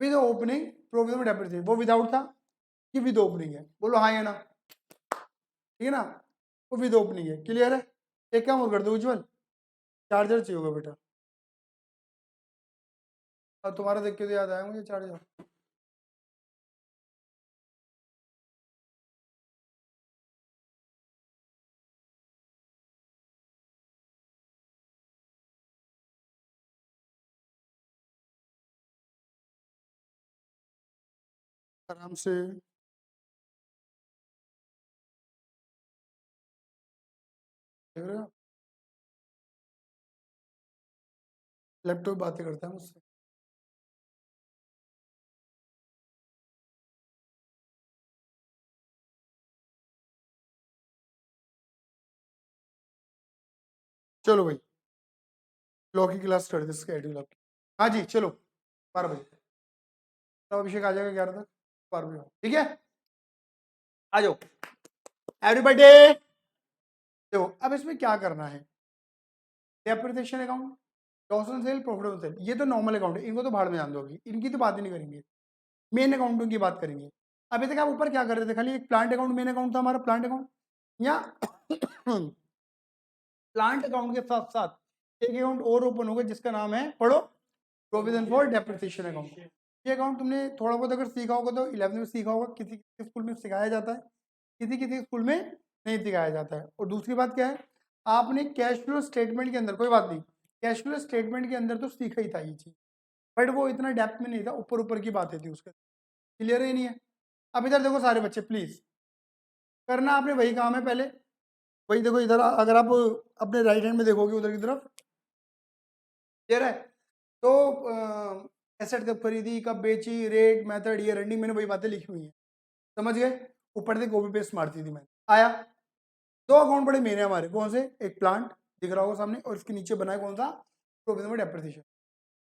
With opening provision for depreciation, वो विदाउट था कि विद ओपनिंग है? बोलो हाँ या ना? ठीक है ना? वो विद ओपनिंग है। क्लियर है? एक काम और कर दो उज्जवल, चार्जर चाहिए होगा बेटा। अब तुम्हारा देख के तो याद आया मुझे चार्जर। आराम से देख रहे हो, लैपटॉप बातें करता है मुझसे। चलो भाई, लॉ की क्लास कर दे, स्केड्यूल आपकी। हाँ जी चलो, 12 बजे। तो अभिषेक आ जाएगा 11 तक, 12 बजे। ठीक है, आ जाओ एवरीबॉडी। देखो अब इसमें क्या करना है, depreciation account, loss on sale, profit on cell, ये तो नॉर्मल अकाउंट है, इनको तो भाड़ में जान दोगी, इनकी तो बात ही नहीं करेंगे। मेन अकाउंटों की बात करेंगे। अभी तक आप ऊपर क्या कर रहे थे, खाली एक प्लांट अकाउंट मेन अकाउंट था हमारा, प्लांट अकाउंट, या प्लांट अकाउंट के साथ साथ एक अकाउंट और ओपन होगा जिसका नाम है, पढ़ो, प्रोविजन फॉर डेप्रिसिएशन अकाउंट। ये अकाउंट तुमने थोड़ा बहुत अगर सीखा होगा तो 11वीं में सीखा होगा, किसी किसी स्कूल में सिखाया जाता है, किसी किसी स्कूल में नहीं सिखाया जाता है। और दूसरी बात क्या है, आपने कैश फ्लो स्टेटमेंट के अंदर, कोई बात नहीं, कैश फ्लो स्टेटमेंट के अंदर तो सीखा ही था ये चीज, बट वो इतना डेप्थ में नहीं था, ऊपर ऊपर की बातें थी उसके। क्लियर ही नहीं है? अब इधर देखो सारे बच्चे प्लीज, करना आपने वही काम है पहले, वही देखो इधर, अगर आप अपने राइट हैंड में देखोगे उधर की तरफ, क्लियर है? तो एसेट कब खरीदी, कब बेची, रेट, मेथड, ईयर एंडिंग, मैंने वही बातें लिखी हुई हैं। समझ गए? ऊपर से कॉपी पेस्ट मारती थी मैंने। आया? दो अकाउंट बड़े मेन है हमारे, कौन से? एक प्लांट दिख रहा होगा सामने, और इसके नीचे बना है कौन सा? Provision for depreciation.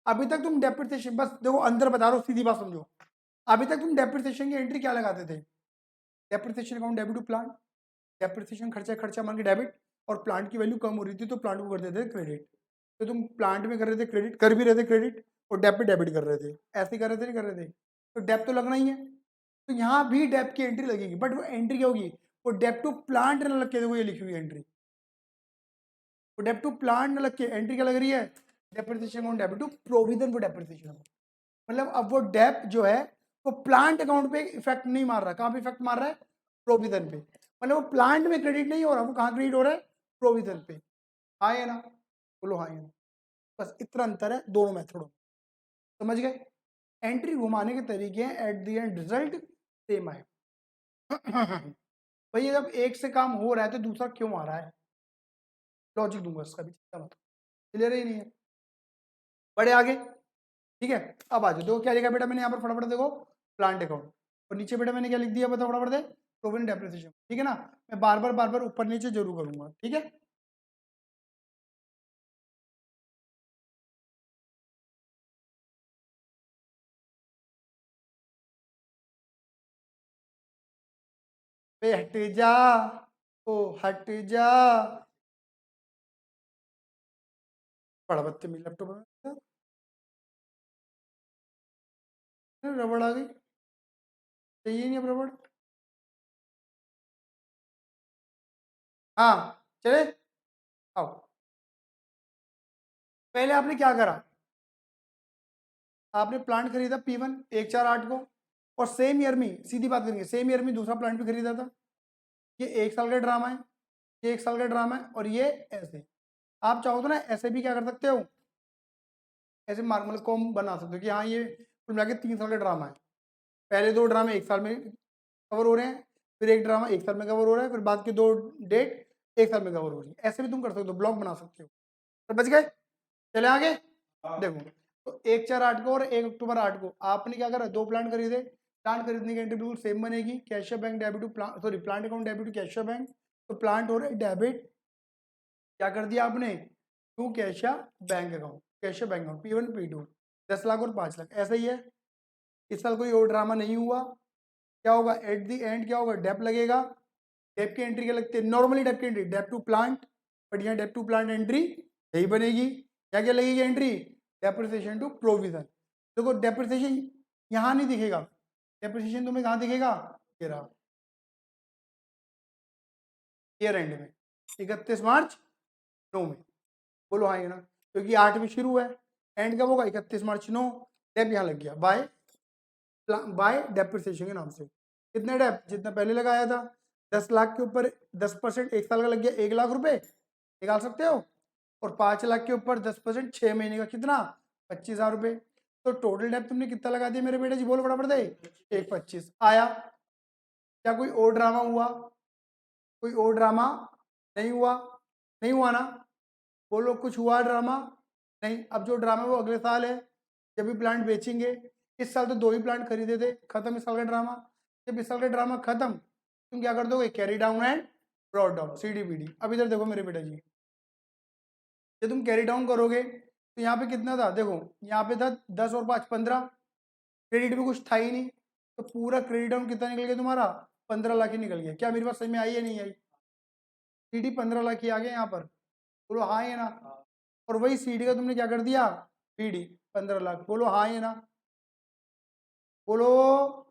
अभी तक तुम डेप्रिसिएशन, बस देखो अंदर बता रहा हूँ, सीधी बात समझो। अभी तक तुम डेप्रिसिएशन की एंट्री क्या लगाते थे? Depreciation account debit to plant, depreciation खर्चा खर्चा मान के डेबिट, और प्लांट की वैल्यू कम हो रही थी तो प्लांट को कर देते थे क्रेडिट। तो तुम प्लांट में कर रहे थे क्रेडिट, कर भी रहे थे क्रेडिट, और डेप पे डेबिट कर रहे थे, ऐसे कर रहे थे नहीं कर रहे थे, तो डेप तो लगना ही है। तो यहाँ भी डेप की एंट्री लगेगी, बट वो एंट्री क्या होगी, वो डेप टू प्लांट न लग के, देखो ये लिखी हुई एंट्री, वो डेप टू प्लांट न लग के एंट्री क्या लग रही है, depreciation on debit to provision for depreciation. मतलब अब वो डेप जो है वो प्लांट अकाउंट पे इफेक्ट नहीं मार रहा, कहाँ पे इफेक्ट मार रहा है, प्रोविजन पे। मतलब वो प्लांट में क्रेडिट नहीं हो रहा, वो कहाँ क्रेडिट हो रहा है, प्रोविजन पे। हाँ है ना, बोलो हाँ है ना। बस इतना अंतर है दोनों मेथडों में, समझ गए। एंट्री घुमाने के तरीके हैं, eight the and result same आए। भाई जब एक से काम हो रहा है तो दूसरा क्यों आ रहा है, लॉजिक दूंगा इसका भी, चिंता मत, क्लियर ही नहीं है। बड़े आगे, ठीक है। अब आ जाओ, देखो क्या लिखा बेटा मैंने यहाँ पर, फटाफट देखो, प्लांट अकाउंट, और नीचे बेटा मैंने क्या लिख दिया, बताओ फटाफट दे, प्रोविडेंट डेप्रिसिएशन, ठीक है ना। मैं बार बार ऊपर नीचे जरूर करूंगा, ठीक है। बे हट जा, ओ हट जा, बड़ा बदतमीज लैपटॉप में रबड़ आ गई, चाहिए नहीं अब रबड़। हाँ चले, आओ। पहले आपने क्या करा, आपने प्लांट खरीदा P1 148 को, और सेम ईयर में, सीधी बात करेंगे, सेम ईयर में दूसरा प्लांट भी खरीदा था। ये 1 साल का ड्रामा है, ये 1 साल का ड्रामा है, और ये ऐसे। आप चाहो तो ना ऐसे भी क्या कर सकते हो, ऐसे मतलब कॉम बना सकते हो कि हाँ ये कुल मिला के 3 साल का ड्रामा है। पहले 2 ड्रामे 1 साल में कवर हो रहे हैं, फिर एक ड्रामा 1 साल में कवर हो रहा है, फिर बाद के 2 डेट 1 साल में कवर हो रही है। ऐसे भी तुम कर सकते हो, ब्लॉग बना सकते हो। तो बच गए, चले आगे। देखो, तो 1/4/8 को और 1 अक्टूबर 8 को आपने क्या करा, 2 प्लांट खरीदे। प्लांट खरीदने की एंट्री बिल्कुल सेम बनेगी, cash or bank debit to plant, sorry plant account debit to cash or bank. तो प्लांट और डेबिट क्या कर दिया आपने, to cash or bank account, cash or bank account P1 P2, 10 lakh और 5 लाख, ऐसा ही है। इस साल कोई और ड्रामा नहीं हुआ। क्या होगा, एट दी एंड क्या होगा, डेप लगेगा। डेप की एंट्री क्या लगती है, नॉर्मली डेप की entry dep to plant, but यहाँ डेप टू प्लांट एंट्री यही बनेगी। क्या क्या लगेगी एंट्री, डेप्रिसिएशन टू प्रोविजन। देखो डेप्रिसिएशन यहाँ नहीं दिखेगा, डेप्रिसिएशन तुम्हें कहाँ दिखेगा, ये रहा, ईयर एंड में, 31 मार्च 9 में। बोलो हाँ ये ना, क्योंकि 8 में शुरू है, एंड कब होगा, 31 मार्च 9। डेप यहाँ लग गया, बाय डेप्रिसिएशन के नाम से। कितने डेप, जितना पहले लगाया था, 10 लाख के ऊपर 10% 1 साल का लग गया, 1 लाख रुपए निकाल सकते हो। और 5 लाख के ऊपर 10% 6 महीने का कितना, 25,000 रुपए। तो टोटल डेप तुमने कितना लगा दिया मेरे बेटे जी, बोलो बराबर दे, 125 आया। क्या कोई और ड्रामा हुआ, कोई और ड्रामा नहीं हुआ, नहीं हुआ ना, बोलो कुछ हुआ ड्रामा, नहीं। अब जो ड्रामा वो अगले साल है, जब भी प्लांट बेचेंगे। इस साल तो 2 ही प्लांट खरीदे थे, खत्म इस साल का ड्रामा। जब इस साल का ड्रामा खत्म, तुम क्या कर दोगे, carry down and brought down, CDBD। अब इधर देखो मेरे बेटा जी, जब तुम कैरी डाउन करोगे तो यहाँ पे कितना था, देखो यहाँ पे था 10 और 5 15, क्रेडिट में कुछ था ही नहीं, तो पूरा क्रेडिट डाउन कितना निकल गया तुम्हारा, 15 लाख ही निकल गया। क्या मेरी बात समझ में आई या नहीं आई, CD 15 लाख ही आ गया यहाँ पर, बोलो हाँ ये ना। और वही CD का तुमने क्या कर दिया, PD 15 लाख, बोलो हाँ ये ना, बोलो।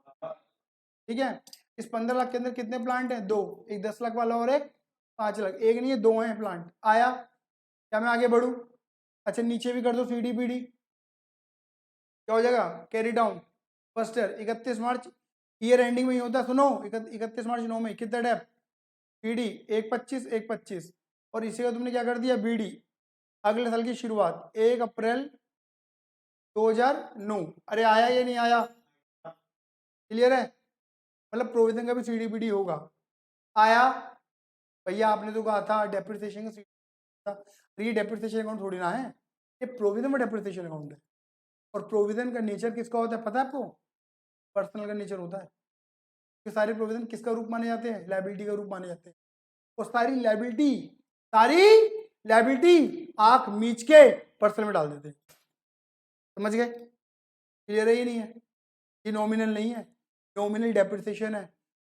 ठीक है, इस 15 लाख के अंदर कितने प्लांट हैं, 2, एक 10 लाख वाला और एक 5 लाख, एक नहीं है 2 हैं प्लांट। आया, क्या मैं आगे बढ़ूँ, अच्छा नीचे भी कर दो CDBD, क्या हो जाएगा, कैरी डाउन फर्स्ट ईयर 31 मार्च, ईयर एंडिंग में ही होता है, सुनो 31 मार्च 9 में कितना डेप, PD 1/25 और इसी का तुमने क्या कर दिया BD, अगले साल की शुरुआत 1 अप्रैल 2009। अरे आया या नहीं आया, क्लियर है, मतलब प्रोविजन का भी CDBD होगा। आया, भैया आपने तो कहा था डेप्रिसिएशन का, ये डेप्रिसिएशन अकाउंट थोड़ी ना है, ये प्रोविजन में डेप्रिसिएशन अकाउंट है। और प्रोविजन का नेचर किसका होता है पता है आपको, पर्सनल का नेचर होता है। ये सारे प्रोविजन किसका रूप माने जाते हैं, लायबिलिटी का रूप माने जाते हैं। और सारी लायबिलिटी आंख मीच के पर्सनल में डाल देते हैं, समझ गए, क्लियर है ये नहीं है, ये नॉमिनल नहीं है, नॉमिनल डेप्रिसिएशन है,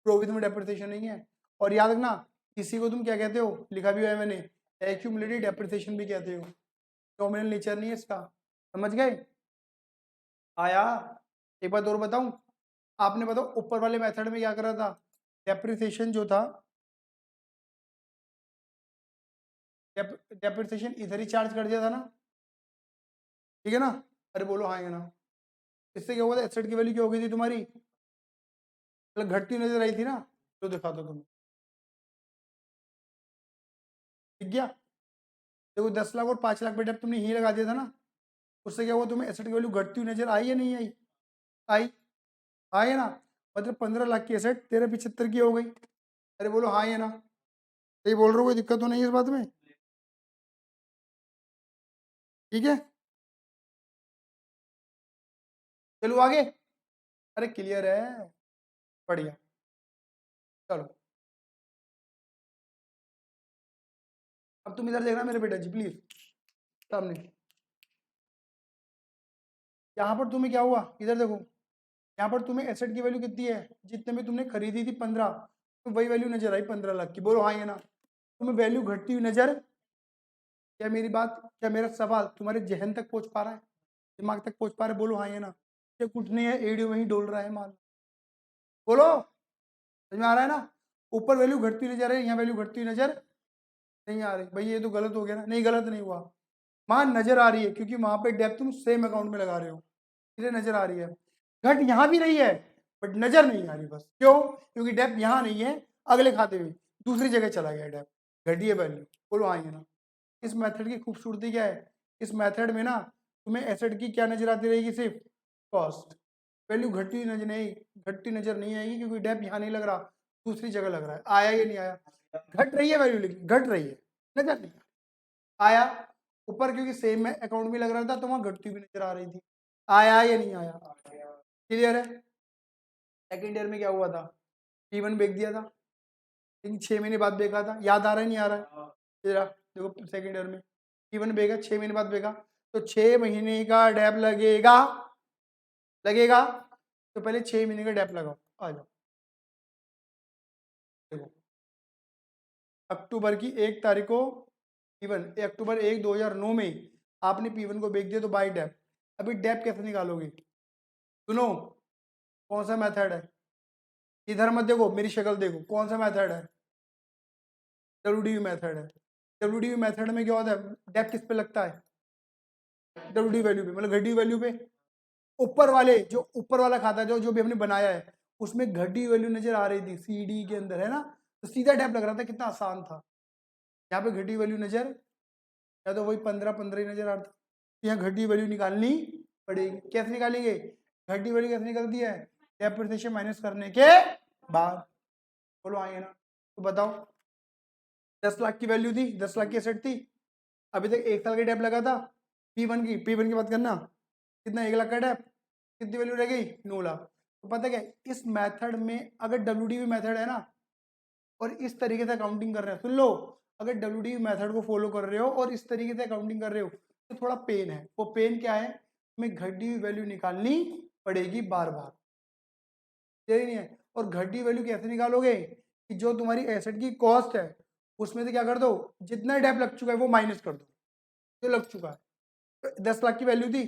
प्रोविजन में डेप्रिसिएशन नहीं है। और याद रखना, इसी को तुम क्या कहते हो, लिखा भी हुआ है मैंने, एक्यूमुलेटेड डेप्रिसिएशन भी कहते हो। नॉमिनल नेचर नहीं है इसका, समझ गए? आया? एक बात और बताऊं, आपने बताओ ऊपर वाले मेथड में क्या करा था, डेप्रिसिएशन जो था, डेप्रिसिएशन इधर ही चार्ज कर दिया था ना, ठीक है ना? अरे बोलो हाँ या ना। इससे क्या हुआ था, एसेट की वैल्यू क्या हो गई थी तुम्हारी, मतलब घटती नजर आई थी ना। तो दिखा दो तुम्हें, ठीक गया? देखो 10 लाख और 5 लाख पे डेप तुमने ही लगा दिया था ना, उससे क्या हुआ, तुम्हें एसेट की वैल्यू घटती हुई नजर आई या नहीं आई? आई, आई है ना? मतलब 15 लाख की एसेट 1375 की हो गई। अरे बोलो हाँ या ना, सही बोल रहे हो, कोई दिक्कत तो नहीं है इस बात में? ठीक है, चलो आगे। अरे क्लियर है, बढ़िया। चलो अब तुम इधर देखना मेरे बेटा जी प्लीज, सामने। यहाँ पर तुम्हें क्या हुआ, इधर देखो, यहाँ पर तुम्हें एसेट की वैल्यू कितनी है, जितने में तुमने खरीदी थी 15, तो वही वैल्यू नजर आई 15 लाख की। बोलो हाँ या ना, तुम्हें वैल्यू घटती हुई नजर, क्या मेरी बात, क्या मेरा सवाल तुम्हारे जहन तक पहुंच पा रहा है, दिमाग तक पहुंच पा रहा है? बोलो हाँ या ना। ये कुछ नहीं है, एडियो वहीं डोल रहा है माल। बोलो, समझ में आ रहा है ना? ऊपर वैल्यू घटती नजर है, यहाँ वैल्यू घटती नजर नहीं आ रही। भाई ये तो गलत हो गया ना, नहीं गलत नहीं हुआ, वहां नजर आ रही है, क्योंकि वहां पे डेप्थ तुम सेम अकाउंट में लगा रहे हो, इसलिए नजर आ रही है। घट यहाँ भी रही है, बट नजर नहीं आ रही, बस क्यों, क्योंकि डेप्थ यहाँ नहीं है, अगले खाते में दूसरी जगह चला गया डेप्थ, घटी है वैल्यू। बोलो हाँ या ना। इस मेथड की खूबसूरती क्या है, इस मेथड में ना तुम्हें एसेट की क्या नजर आती रहेगी, सिर्फ कॉस्ट, वैल्यू घटती हुई नजर नहीं, घटती नजर नहीं आएगी, क्योंकि डेप यहाँ नहीं लग रहा, दूसरी जगह लग रहा है। आया या नहीं आया? घट रही है वैल्यू, लेकिन घट रही है, नजर नहीं आया। ऊपर क्योंकि सेम में अकाउंट में लग रहा था, तो वहां घटती हुई नजर आ रही थी। आया या नहीं आया? क्लियर है? सेकेंड ईयर में क्या हुआ था, P1 बेच दिया था, लेकिन 6 महीने बाद बेचा था, याद आ रहा है नहीं आ रहा है? तेरा देखो सेकेंड ईयर में P1 बेगा, 6 महीने बाद बेगा, तो 6 महीने का डेप लगेगा, लगेगा, तो पहले 6 महीने का डेप लगाओ। आ जाओ, देखो अक्टूबर की 1 तारीख को P1, अक्टूबर 1 2009 में आपने P1 को बेच दिया, तो बाई डेप। अभी डेप कैसे निकालोगे, सुनो, कौन सा मेथड है, इधर मत देखो, मेरी शक्ल देखो, कौन सा मेथड है, डब्ल्यूडीवी मेथड है। डब्ल्यूडीवी मेथड में क्या होता है, डेप किस पे लगता है, डब्ल्यूडी वैल्यू पे, मतलब घटी वैल्यू पे। ऊपर वाले जो ऊपर वाला खाता जो जो भी हमने बनाया है, उसमें घटी वैल्यू नजर आ रही थी सीडी के अंदर, है ना, तो सीधा डेप लग रहा था, कितना आसान था। यहाँ पे घटी वैल्यू नजर, या तो वही 15 15 ही नजर आ रहा था, तो यहाँ घटी वैल्यू निकालनी पड़ेगी। कैसे निकालेंगे, घटी वैल्यू कैसे निकलती है, डेप्रिसिएशन माइनस करने के बाद। बोलो आइए ना, तो बताओ 10 लाख की वैल्यू थी, 10 लाख की एसेट थी, अभी तक 1 साल का डेप लगा था, P1 की बात करना, कितना, 1 लाख का डेप, कितनी वैल्यू रह गई, 9 लाख। तो पता क्या, इस मेथड में अगर डब्ल्यूडीवी मेथड है ना, और इस तरीके से अकाउंटिंग कर रहे हो, सुन लो, अगर डब्ल्यूडीवी मेथड को फॉलो कर रहे हो और इस तरीके से अकाउंटिंग कर रहे हो, तो थोड़ा पेन है। वो पेन क्या है, हमें घटी हुई वैल्यू निकालनी पड़ेगी बार बार, यही नहीं है। और घटी वैल्यू कैसे निकालोगे, कि जो तुम्हारी एसेट की कॉस्ट है, उसमें से क्या कर दो, जितना डेप लग चुका है वो माइनस कर दो, जो लग चुका है। 10 लाख की वैल्यू थी,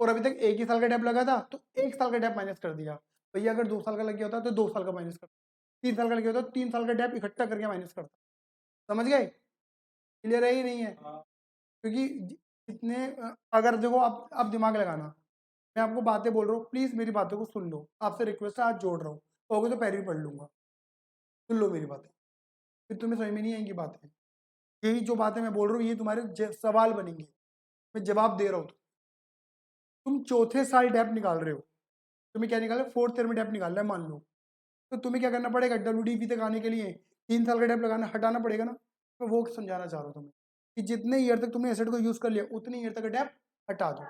और अभी तक 1 ही साल का डेप लगा था, तो 1 साल का डेप माइनस कर दिया। भैया अगर 2 साल का लग गया होता तो 2 साल का माइनस कर, 3 साल का लग गया होता तो 3 साल का डेप इकट्ठा करके माइनस करता। समझ गए? क्लियर है ही नहीं है? क्योंकि जितने अगर देखो, आप दिमाग लगाना, मैं आपको बातें बोल रहा हूँ, प्लीज मेरी बातों को सुन लो, आपसे रिक्वेस्ट है, आज जोड़ रहा हूँ, होगे तो पैर भी पढ़ लूंगा, सुन लो मेरी बातें, फिर तुम्हें समझ में नहीं आएंगी बातें। यही जो बातें मैं बोल रहा हूँ, ये तुम्हारे सवाल बनेंगे, मैं जवाब दे रहा हूँ। तुम चौथे साल डेप निकाल रहे हो, तुम्हें क्या निकालना है, फोर्थ ईयर में डेप निकालना है मान लो, तो तुम्हें क्या करना पड़ेगा, डब्ल्यूडीपी तक आने के लिए 3 साल का डेप लगाना, हटाना पड़ेगा ना। मैं वो समझाना चाह रहा हूँ तुम्हें, कि जितने ईयर तक तुमने एसेट को यूज कर लिया, उतने ईयर तक का डेप हटा दो।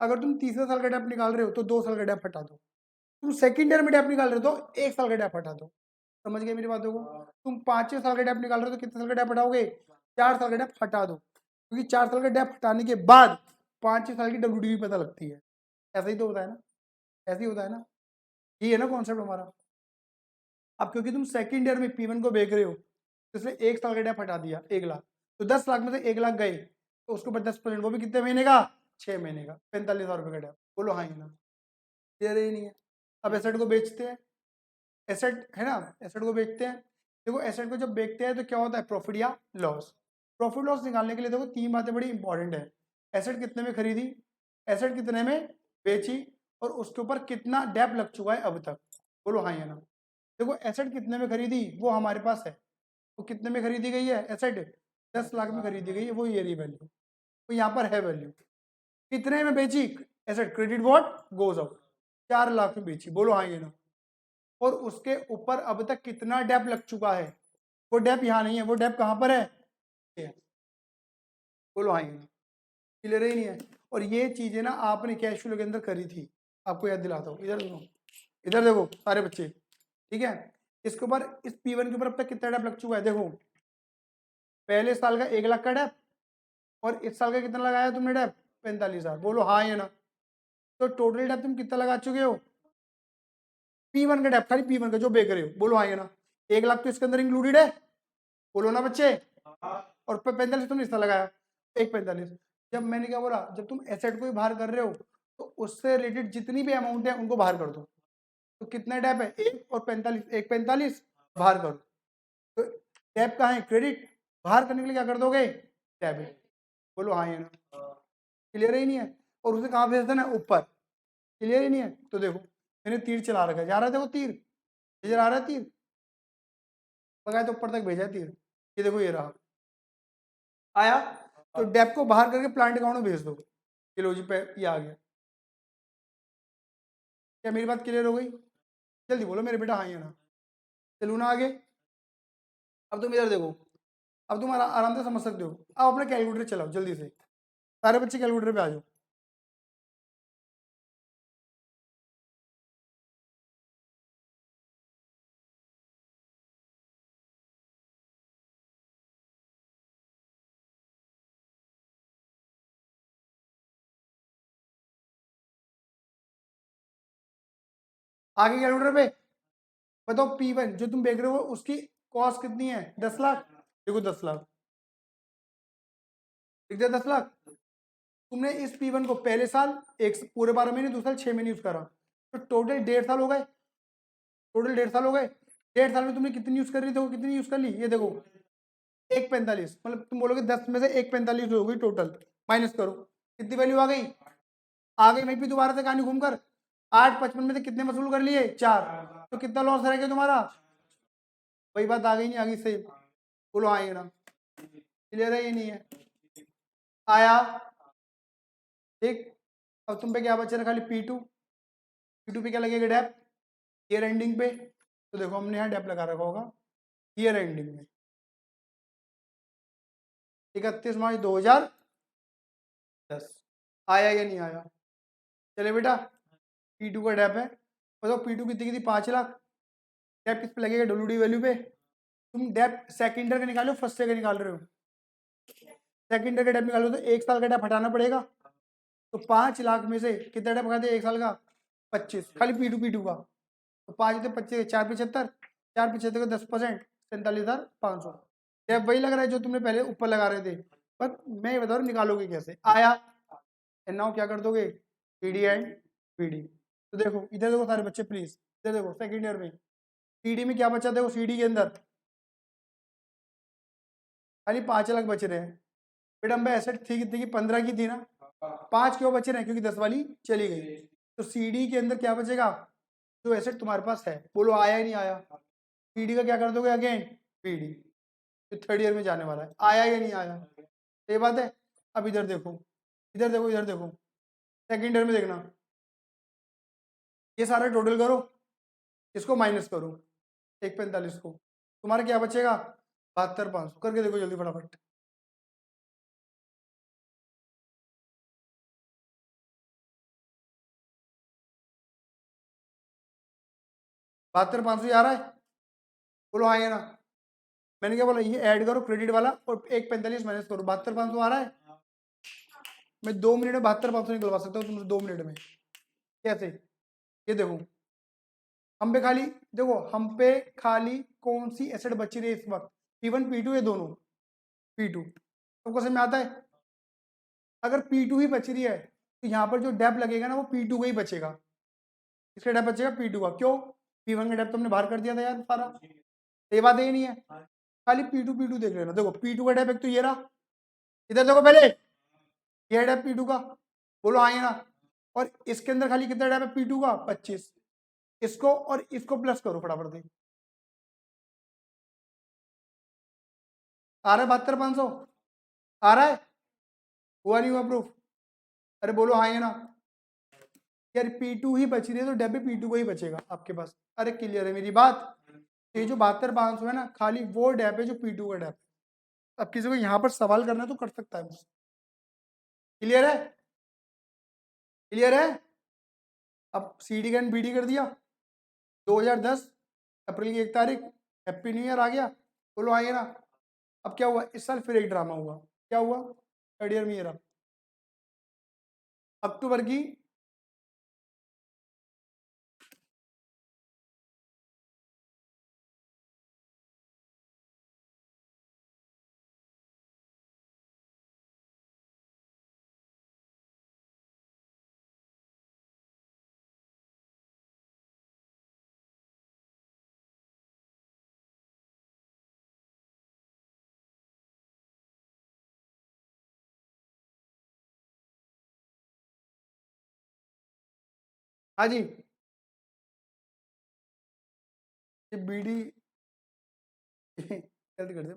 अगर तुम तीसरे साल का डेप निकाल रहे हो, तो 2 साल का डेप हटा दो। तुम सेकंड ईयर में डेप निकाल रहे हो, तो 1 साल का डेप हटा दो। समझ गए मेरी बातों को? तुम 5वें साल का डेप निकाल रहे हो, तो कितने साल का डेप हटाओगे, 4 साल का डेप हटा दो, क्योंकि 4 साल का डेप हटाने के बाद 5वें साल की डब्ल्यूडीपी पता लगती है। ऐसा ही तो होता है ना, ऐसे ही होता है ना, ये है ना कॉन्सेप्ट हमारा। अब क्योंकि तुम सेकंड ईयर में P1 को बेच रहे हो, तो इसलिए 1 साल का डेप हटा दिया, 1 लाख, तो 10 लाख में से 1 लाख गए, तो उसके ऊपर 10%, वो भी कितने महीने का, 6 महीने का, 45,000 रुपये का डेप। बोलो हाँ या ना, क्लियर ही नहीं है। अब एसेट को बेचते हैं, एसेट है ना, एसेट को बेचते हैं। देखो एसेट को जब बेचते हैं तो क्या होता है, प्रॉफिट या लॉस। प्रॉफिट लॉस निकालने के लिए देखो 3 बातें बड़ी इंपॉर्टेंट है। एसेट कितने में खरीदी, एसेट कितने में बेची, और उसके ऊपर कितना डेप लग चुका है अब तक। बोलो हाँ या ना। देखो एसेट कितने में खरीदी वो हमारे पास है, तो कितने में खरीदी गई है एसेट, 10 लाख में खरीदी गई है, वो ये रही वैल्यू, तो यहाँ पर है वैल्यू। कितने में बेची asset, credit what goes out, 4 lakh में बेची। बोलो हाँ या ना। और उसके ऊपर अब तक कितना डेप लग चुका है, वो डेप यहाँ नहीं है, वो डेप कहाँ पर है, ये है। बोलो हाँ या ना, क्लियर ही नहीं है। और ये चीजें ना आपने कैश फ्लो के अंदर करी थी, आपको याद दिलाता हूँ। इधर देखो, इधर देखो सारे बच्चे, ठीक है। इसके ऊपर, इस P1 के ऊपर अब तक कितना डेप लग चुका है, देखो पहले साल का 1 लाख का डेप, और इस साल का कितना लगाया तुमने डेप, 45,000। बोलो हाँ या ना। तो टोटल डेप तुम कितना लगा चुके हो, P1 का डेप, खाली P1 का जो बेच रहे हो। बोलो हाँ या ना। 1 लाख तो इसके अंदर इंक्लूडेड है, बोलो ना बच्चे। और 45 तुमने इसका लगाया, 145। जब मैंने क्या बोला, जब तुम एसेट को ही बाहर कर रहे हो तो उससे रिलेटेड जितनी भी अमाउंट है उनको बाहर कर दो। तो कितना डेप है, 1 और 45, 145 बाहर करो। तो डेप कहाँ है, क्रेडिट, बाहर करने के लिए क्या कर दोगे, डेबिट। बोलो हाँ या ना, क्लियर ही नहीं है। और उसे कहाँ भेज देना, ऊपर, क्लियर ही नहीं है। तो देखो मैंने तीर चला रखा है, जा रहा है देखो तीर, इधर आ रहा है तीर, लगाया तो ऊपर तक भेजा तीर, ये देखो ये रहा आया। तो डेप को बाहर करके प्लांट अकाउंट में भेज दो, किलो जी पे ये आ गया। क्या मेरी बात क्लियर हो गई, जल्दी बोलो मेरे बेटा हाँ या ना। चलू ना आगे। अब तुम इधर देखो, अब तुम आराम से समझ सकते हो। अब अपना कैलकुलेटर चलाओ जल्दी से, सारे बच्चे कैलकुलेटर पे आ जाओ। आगे कैलकुलेटर पे बताओ, P1 जो तुम देख रहे हो उसकी कॉस्ट कितनी है, 10 लाख। देखो 10 लाख ठीक है, 10 लाख। तुमने इस P1 को पहले साल एक पूरे 12 महीने, दूसरे साल 6 महीने यूज करा, तो टोटल 1.5 साल हो गए, टोटल 1.5 साल हो गए। 1.5 साल में तुमने कितनी यूज कर रही, देखो कितनी यूज कर ली, ये देखो 145, मतलब तुम बोलोगे 10 में से 145 हो गई टोटल, माइनस करो कितनी वैल्यू आ गई वहीं पे दोबारा से कहानी घूमकर। 8.55 में से कितने वसूल कर लिए, 4, तो कितना लॉस रह गया तुम्हारा, वही बात आ गई नहीं, आ गई सही। बोलो हाँ ये ना, क्लियर है ये नहीं है, आया ठीक। अब तुम पे क्या बचा रहा, खाली P2 पे क्या लगेगा, डेप, ईयर एंडिंग पे। तो देखो हमने यहाँ डेप लगा रखा होगा ईयर एंडिंग में, 31 मार्च 2010। आया या नहीं आया, चले बेटा। P2 का डेप है, बताओ P2 कितनी की थी, 5 लाख। डेप किस पे लगेगा, डब्ल्यूडी वैल्यू पे। तुम डेप सेकंड ईयर का निकालो, फर्स्ट ईयर का निकाल रहे हो, सेकंड ईयर का डेप निकालो तो 1 साल का डेप हटाना पड़ेगा। तो 5 लाख में से कितना डेप हटाते, 1 साल का 25, खाली P2 का। तो 5 तो 25, 4 75, 4 75 का 10%, 47,500। डेप वही लग रहा है जो तुमने पहले ऊपर लगा रहे थे, पर मैं बता रहा हूँ निकालोगे कैसे। आया, एंड नाउ क्या कर दोगे, PD एंड PD। तो देखो इधर देखो सारे बच्चे प्लीज, इधर देखो सेकंड ईयर में CD में क्या बचा, देखो CD के अंदर खाली 5 लाख बच रहे हैं। बेटा हम एसेट थी कितनी की, 15 की थी ना, 5 क्यों बच रहे हैं, क्योंकि 10 वाली चली गई। तो CD के अंदर क्या बचेगा, जो एसेट तुम्हारे पास है। बोलो आया ही नहीं आया, PD का क्या कर दोगे अगेन, PD, तो थर्ड ईयर में जाने वाला है। आया या नहीं आया, ये बात है। अब इधर देखो, इधर देखो, इधर देखो, सेकंड ईयर में देखना, ये सारा टोटल करो, इसको माइनस करो 145 को, तुम्हारा क्या बचेगा, 72,500। करके देखो जल्दी फटाफट, 72,500 आ रहा है। बोलो हाँ या ना। मैंने क्या बोला, ये ऐड करो क्रेडिट वाला और 145 माइनस करो, 72,500 आ रहा है। मैं 2 मिनट में 72,500 निकलवा सकता हूँ तुमसे, 2 मिनट में। कैसे, ये देखो हम पे खाली, देखो हम पे खाली कौन सी एसेट बची रही है इस वक्त, P1 P2 ये दोनों, P2 तुमको समझ में आता है। अगर P2 ही बच रही है तो यहाँ पर जो डेप लगेगा ना वो P2 का ही बचेगा। किसका डेप बचेगा? P2 का। क्यों? P1 का डेप तुमने बाहर कर दिया था यार सारा। ये बात यही नहीं है, खाली P2 देख लेना। देखो P2 का डेप एक तो ये रहा, इधर देखो पहले, ये डेप P2 का, बोलो हाँ या ना। और इसके अंदर खाली कितना डेप है P2 का? 25। इसको और इसको प्लस करो फटाफट से। आ रहा है 72,500? आ रहा है? हुआ नहीं हुआ प्रूफ? अरे बोलो हाँ या ना। यार P2 ही बच रही है तो डेप भी P2 को ही बचेगा आपके पास। अरे क्लियर है मेरी बात? ये जो 72,500 है ना, खाली वो डेप है जो P2 का डेप है। अब किसी को यहाँ पर सवाल करना है तो कर सकता है मुझसे। क्लियर है? क्लियर है? अब CD का BD कर दिया 2010 अप्रैल की 1 तारीख, हैप्पी न्यू ईयर आ गया, बोलो आइए ना। अब क्या हुआ इस साल? फिर एक ड्रामा हुआ। क्या हुआ? थर्ड ईयर में ये रहा, अक्टूबर की हाँ जी, ये BD जल्दी कर दे,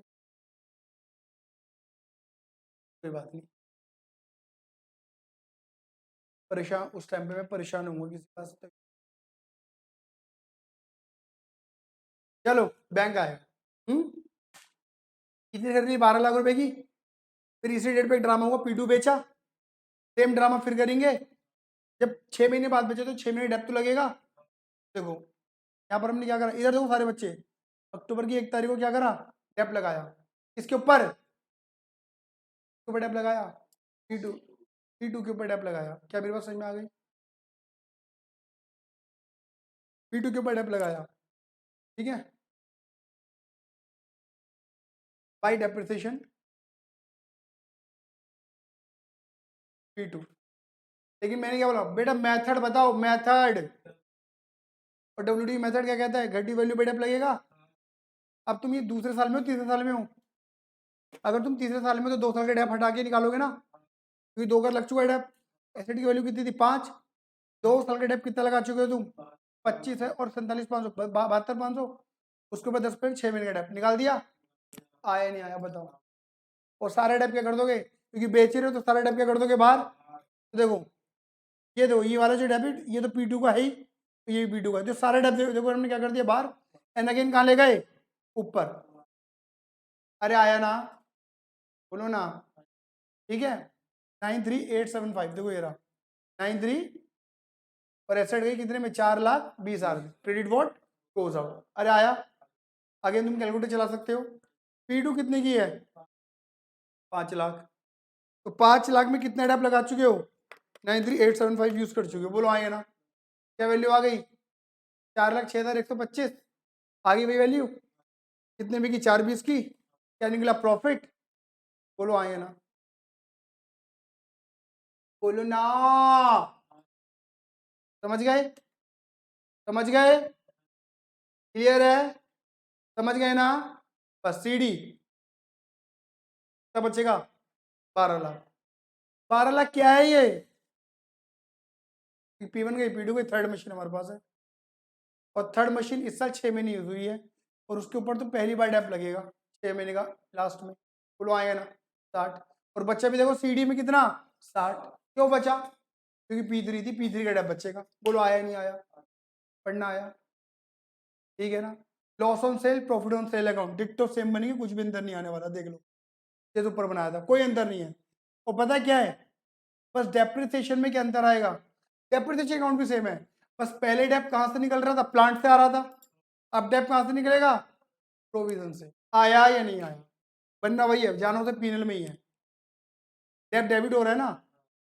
कोई बात नहीं। परेशान उस टाइम पे मैं परेशान होऊंगा किसी पास तक। चलो बैंक आया। कितनी खरीदी? 12 लाख रुपए की। फिर इसी डेट पे एक ड्रामा हुआ, P2 बेचा, सेम ड्रामा फिर करेंगे। जब 6 महीने बाद बेचे तो 6 महीने डेप तो लगेगा। देखो यहाँ पर हमने क्या करा, इधर देखो सारे बच्चे, अक्टूबर की 1 तारीख को क्या करा? डेप लगाया। इसके ऊपर डेप लगाया, P2 के ऊपर डेप लगाया। क्या मेरी बात समझ में आ गई? P2 के ऊपर डेप लगाया, ठीक है, बाई डेप्रिसिएशन P2। लेकिन मैंने क्या बोला बेटा, मेथड बताओ मेथड। और WD मेथड क्या कहता है? घटी वैल्यू पे डेप लगेगा। अब तुम ये दूसरे साल में हो तीसरे साल में हो? अगर तुम तीसरे साल में तो 2 साल का डेप हटा के निकालोगे ना, क्योंकि 2 का लग चुका है डेप। एसेट की वैल्यू कितनी थी? 5। 2 साल का डेप कितना लगा चुके हो तुम? 25 है, और 47,500 72,500, उसके ऊपर 10 पे 6 महीने का डेप निकाल दिया। आया नहीं आया बताओ? और सारे डेप क्या कर दोगे? क्योंकि बेच रहे हो तो सारे डेप क्या कर दोगे बाहर। तो देखो ये देखो, ये वाला जो डेबिट ये तो P2 का है ही, तो ये P2 का, जो सारे डेप देखो हमने क्या कर दिया बाहर। एंड अगेन कहाँ ले गए? ऊपर। अरे आया ना, बोलो ना। ठीक है, 93,875 देखो ये रहा 93, और एसेट गई कितने में? 4,20,000 में। Credit what goes out. अरे आया, अगेन तुम कैलकुलेटर चला सकते हो। P2 कितने की है? 5 लाख। तो 5 लाख में कितने डेप लगा चुके हो? 93,875 यूज कर चुके हो, बोलो आएगा ना। क्या वैल्यू आ गई? 4,06,125। आ गई वही वैल्यू, कितने में की? 4,20 की। क्या निकला? प्रॉफिट। बोलो आएगा ना, बोलो ना। समझ गए? समझ गए? क्लियर है? समझ गए ना? बस CD तब बचेगा 12 लाख। 12 लाख क्या है ये? P1 गई, P2 गई, थर्ड मशीन हमारे पास है, और थर्ड मशीन इस साल 6 महीने यूज हुई है, और उसके ऊपर तो पहली बार डेप लगेगा 6 महीने का लास्ट में। बोलो आएगा ना 60। और बच्चा भी देखो CD में कितना? 60। क्यों बचा? क्योंकि P3 थी, P3 का डेप बचेगा। बोलो आया नहीं आया? पढ़ना आया? ठीक है ना। Loss on sale, profit on sale account डिक्टो सेम बनेंगे, कुछ भी अंदर नहीं आने वाला, देख लो। ये तो ऊपर बनाया था, कोई अंतर नहीं है। और पता क्या है, बस डेप्रिसिएशन में क्या अंतर आएगा? डेप्रिसिएशन अकाउंट भी सेम है, बस पहले डेप कहाँ से निकल रहा था? प्लांट से आ रहा था। अब डेप कहाँ से निकलेगा? प्रोविजन से। आया या नहीं आया? बनना वही है, जानो से पीनल में ही है। डेप डेबिट हो रहा है ना,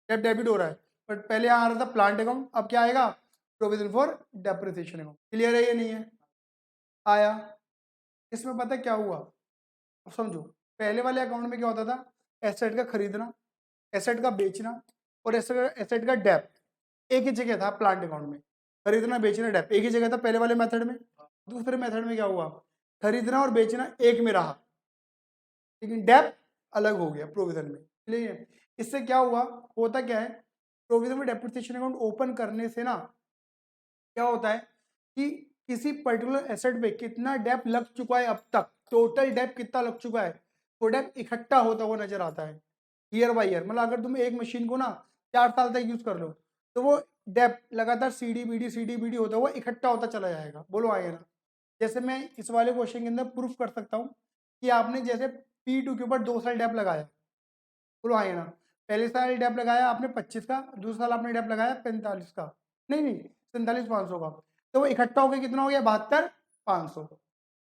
डेप डेबिट हो रहा है, बट पहले यहाँ आ रहा था प्लांट अकाउंट, अब क्या आएगा? Provision for depreciation account. Clear है या नहीं है? आया? इसमें पता क्या हुआ, अब समझो। पहले वाले अकाउंट में क्या होता था? एसेट का खरीदना, एसेट का बेचना और एसेट का डेप एक ही जगह था प्लांट अकाउंट में, खरीदना बेचना डेप एक ही जगह था पहले वाले मेथड में। दूसरे मेथड में क्या हुआ, खरीदना और बेचना एक में रहा, लेकिन डेप अलग हो गया प्रोविजन में। इसलिए इससे क्या हुआ, होता क्या है, प्रोविजन में डेप्रिसिएशन अकाउंट ओपन करने से ना क्या होता है कि किसी पर्टिकुलर एसेट पे कितना डेप लग चुका है अब तक, टोटल डेप कितना लग चुका है, वो डेप इकट्ठा होता हुआ नजर आता है ईयर बाय ईयर। मतलब अगर तुम एक मशीन को ना 4 साल तक यूज कर लो तो वो डेप लगातार सीडी बीडी होता हुआ इकट्ठा होता चला जाएगा। बोलो आगे ना। जैसे मैं इस वाले क्वेश्चन के अंदर प्रूफ कर सकता हूँ कि आपने जैसे P2 के ऊपर 2 साल डेप लगाया, बोलो आगे ना। पहले साल डेप लगाया आपने 25 का, दूसरा साल आपने डेप लगाया 45 का, नहीं 47,500 का, तो वो इकट्ठा होकर कितना हो गया 72,500।